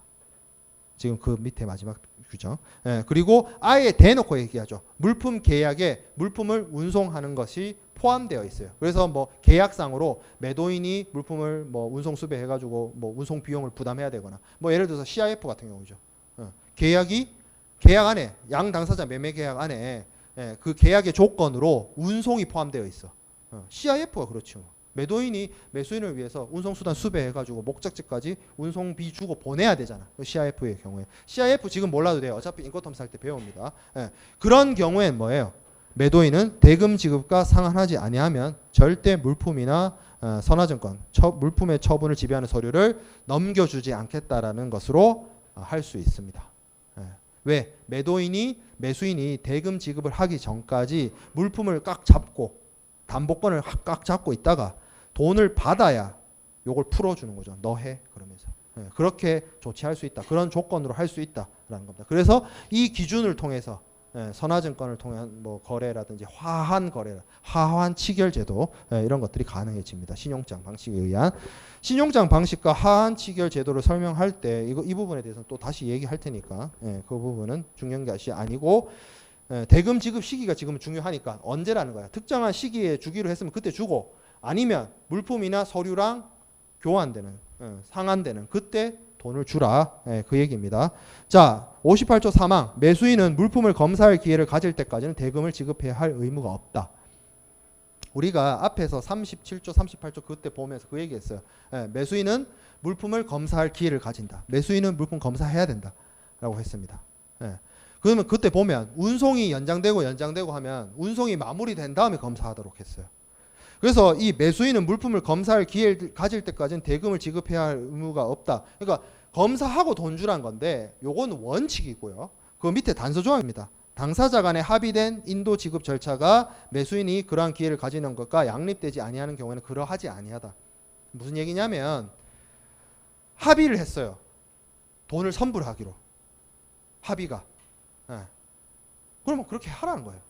지금 그 밑에 마지막 규정. 예, 그리고 아예 대놓고 얘기하죠. 물품 계약에 물품을 운송하는 것이 포함되어 있어요. 그래서 뭐 계약상으로 매도인이 물품을 뭐 운송 수배해가지고 뭐 운송 비용을 부담해야 되거나, 뭐 예를 들어서 CIF 같은 경우죠. 계약 안에, 양 당사자 매매 계약 안에 그 계약의 조건으로 운송이 포함되어 있어. CIF가 그렇죠. 매도인이 매수인을 위해서 운송수단 수배해가지고 목적지까지 운송비 주고 보내야 되잖아. CIF의 경우에. CIF 지금 몰라도 돼요. 어차피 인코텀스 할 때 배웁니다. 그런 경우엔 뭐예요? 매도인은 대금 지급과 상환하지 아니하면 절대 물품이나 선화증권, 물품의 처분을 지배하는 서류를 넘겨주지 않겠다라는 것으로 할 수 있습니다. 왜? 매수인이 대금 지급을 하기 전까지 물품을 꽉 잡고 담보권을 꽉 잡고 있다가 돈을 받아야 요걸 풀어주는 거죠. 너 해, 그러면서. 그렇게 조치할 수 있다. 그런 조건으로 할 수 있다라는 겁니다. 그래서 이 기준을 통해서 선화증권을 통한 뭐 거래라든지 화환 거래, 화환 치결 제도, 이런 것들이 가능해집니다. 신용장 방식에 의한. 신용장 방식과 화환 치결 제도를 설명할 때 이 부분에 대해서는 또 다시 얘기할 테니까 그 부분은 중요한 것이 아니고, 대금 지급 시기가 지금 중요하니까 언제라는 거야. 특정한 시기에 주기로 했으면 그때 주고, 아니면 물품이나 서류랑 교환되는, 상환되는 그때 돈을 주라, 그 얘기입니다. 자, 58조 3항, 매수인은 물품을 검사할 기회를 가질 때까지는 대금을 지급해야 할 의무가 없다. 우리가 앞에서 37조 38조 그때 보면서 그 얘기했어요. 매수인은 물품을 검사할 기회를 가진다. 매수인은 물품 검사해야 된다 라고 했습니다. 예. 그러면 그때 보면 운송이 연장되고 하면 운송이 마무리된 다음에 검사하도록 했어요. 그래서 이 매수인은 물품을 검사할 기회를 가질 때까지는 대금을 지급해야 할 의무가 없다. 그러니까 검사하고 돈 주란 건데 요건 원칙이고요. 그 밑에 단서 조항입니다. 당사자 간에 합의된 인도 지급 절차가 매수인이 그러한 기회를 가지는 것과 양립되지 아니하는 경우에는 그러하지 아니하다. 무슨 얘기냐면 합의를 했어요. 돈을 선불하기로. 합의가. 예. 그러면 그렇게 하라는 거예요.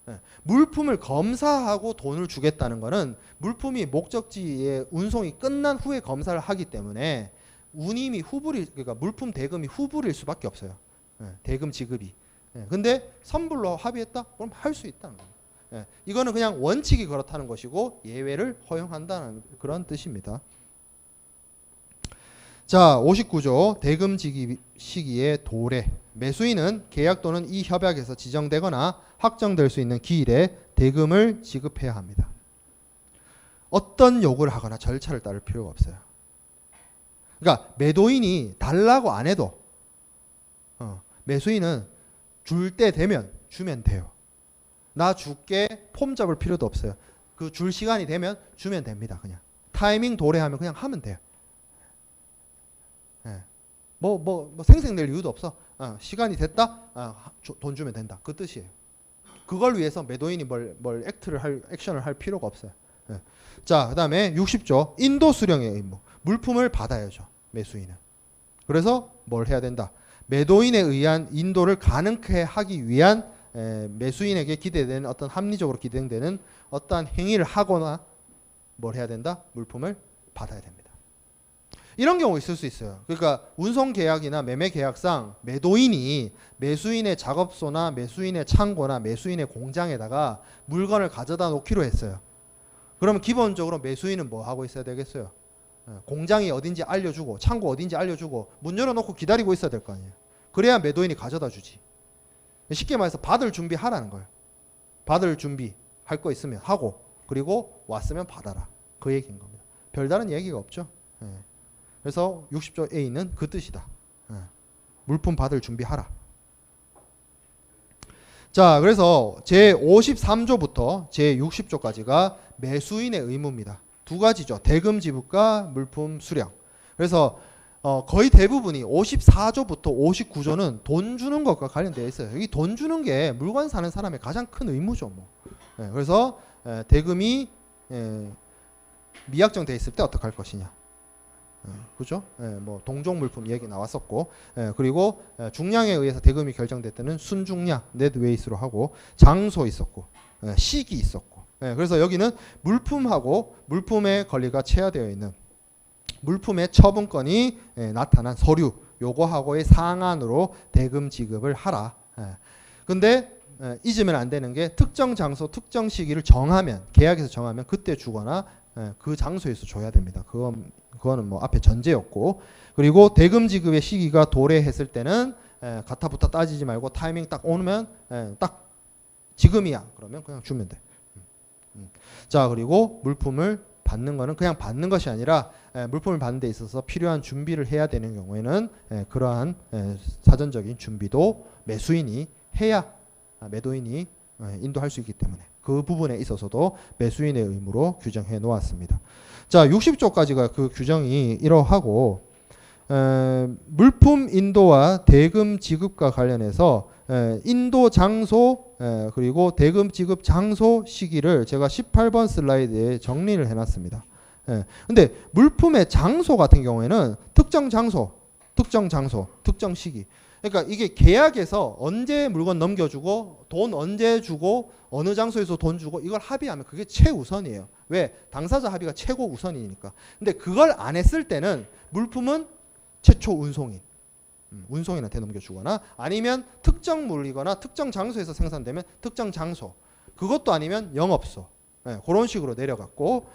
예. 물품을 검사하고 돈을 주겠다는 거는 물품이 목적지에 운송이 끝난 후에 검사를 하기 때문에 운임이 그러니까 물품 대금이 후불일 수밖에 없어요. 예. 대금 지급이. 예. 근데 선불로 합의했다? 그럼 할 수 있다는 거예요. 예. 이거는 그냥 원칙이 그렇다는 것이고 예외를 허용한다는 그런 뜻입니다. 자, 59조 대금 지급 시기의 도래. 매수인은 계약 또는 이 협약에서 지정되거나 확정될 수 있는 기일에 대금을 지급해야 합니다. 어떤 요구를 하거나 절차를 따를 필요가 없어요. 그러니까 매도인이 달라고 안 해도 매수인은 줄 때 되면 주면 돼요. 나 줄게 폼 잡을 필요도 없어요. 그 줄 시간이 되면 주면 됩니다. 그냥 타이밍 도래하면 그냥 하면 돼요. 예. 뭐 생색낼 이유도 없어. 시간이 됐다. 돈 주면 된다. 그 뜻이에요. 그걸 위해서 매도인이 뭘 액션을 할 필요가 없어요. 예. 자, 그다음에 60조 인도 수령의 의무. 물품을 받아야죠. 매수인은. 그래서 뭘 해야 된다. 매도인에 의한 인도를 가능케 하기 위한 매수인에게 기대되는 어떤 합리적으로 기대되는 어떠한 행위를 하거나 뭘 해야 된다. 물품을 받아야 됩니다. 이런 경우 있을 수 있어요. 그러니까 운송계약이나 매매계약상 매도인이 매수인의 작업소나 매수인의 창고나 매수인의 공장에다가 물건을 가져다 놓기로 했어요. 그러면 기본적으로 매수인은 뭐 하고 있어야 되겠어요? 공장이 어딘지 알려주고 창고 어딘지 알려주고 문 열어놓고 기다리고 있어야 될 거 아니에요. 그래야 매도인이 가져다 주지. 쉽게 말해서 받을 준비하라는 거예요. 받을 준비할 거 있으면 하고 그리고 왔으면 받아라. 그 얘기인 겁니다. 별다른 얘기가 없죠. 그래서 60조 A는 그 뜻이다. 물품 받을 준비하라. 자, 그래서 제53조부터 제60조까지가 매수인의 의무입니다. 두 가지죠. 대금 지급과 물품 수령. 그래서 거의 대부분이 54조부터 59조는 돈 주는 것과 관련되어 있어요. 여기 돈 주는 게 물건 사는 사람의 가장 큰 의무죠. 뭐. 그래서 대금이 미약정돼 있을 때 어떻게 할 것이냐. 그죠? 뭐 동종 물품 얘기 나왔었고, 그리고 중량에 의해서 대금이 결정될 때는 순중량 넷웨이스로 하고 장소 있었고, 시기 있었고. 그래서 여기는 물품하고 물품의 권리가 체화되어 있는 물품의 처분권이 나타난 서류 요거하고의 상한으로 대금 지급을 하라. 근데 잊으면 안 되는 게 특정 장소, 특정 시기를 정하면 계약에서 정하면 그때 주거나 그 장소에서 줘야 됩니다. 그거는 뭐 앞에 전제였고, 그리고 대금 지급의 시기가 도래했을 때는 가타부타 따지지 말고 타이밍 딱 오면 딱 지금이야 그러면 그냥 주면 돼. 자, 그리고 물품을 받는 거는 그냥 받는 것이 아니라 물품을 받는 데 있어서 필요한 준비를 해야 되는 경우에는 그러한 사전적인 준비도 매수인이 해야 매도인이 인도할 수 있기 때문에 그 부분에 있어서도 매수인의 의무로 규정해 놓았습니다. 자, 60조까지가 그 규정이 이러하고 물품 인도와 대금 지급과 관련해서 인도 장소 그리고 대금 지급 장소 시기를 제가 18번 슬라이드에 정리를 해놨습니다. 근데 물품의 장소 같은 경우에는 특정 장소, 특정 시기. 그러니까 이게 계약에서 언제 물건 넘겨주고 돈 언제 주고 어느 장소에서 돈 주고 이걸 합의하면 그게 최우선이에요. 왜? 당사자 합의가 최고 우선이니까. 근데 그걸 안 했을 때는 물품은 최초 운송인한테 넘겨주거나 아니면 특정 물이거나 특정 장소에서 생산되면 특정 장소, 그것도 아니면 영업소, 그런 식으로 내려갔고,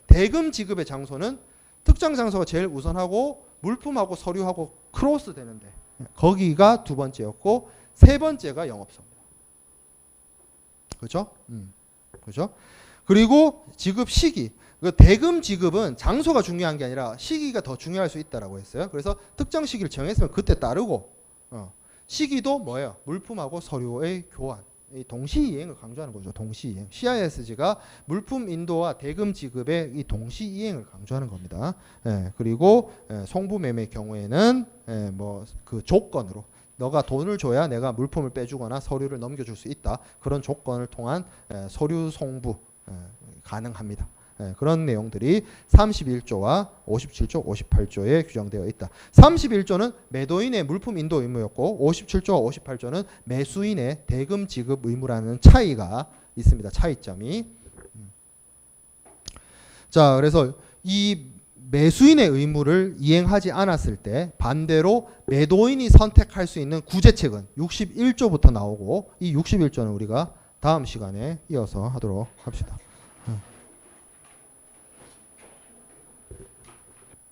대금 지급의 장소는 특정 장소가 제일 우선하고 물품하고 서류하고 크로스 되는데 거기가 두 번째였고 세 번째가 영업소입니다. 그렇죠? 그렇죠? 그리고 지급 시기. 대금 지급은 장소가 중요한 게 아니라 시기가 더 중요할 수 있다라고 했어요. 그래서 특정 시기를 정했으면 그때 따르고 시기도 뭐예요? 물품하고 서류의 교환. 이 동시이행을 강조하는 거죠. 동시이행. CISG가 물품 인도와 대금 지급의 이 동시이행을 강조하는 겁니다. 예, 그리고 송부매매의 경우에는 뭐 그 조건으로 너가 돈을 줘야 내가 물품을 빼주거나 서류를 넘겨줄 수 있다. 그런 조건을 통한 서류 송부 가능합니다. 그런 내용들이 31조와 57조, 58조에 규정되어 있다. 31조는 매도인의 물품 인도 의무였고 57조와 58조는 매수인의 대금 지급 의무라는 차이가 있습니다. 차이점이. 자, 그래서 이 매수인의 의무를 이행하지 않았을 때 반대로 매도인이 선택할 수 있는 구제책은 61조부터 나오고 이 61조는 우리가 다음 시간에 이어서 하도록 합시다.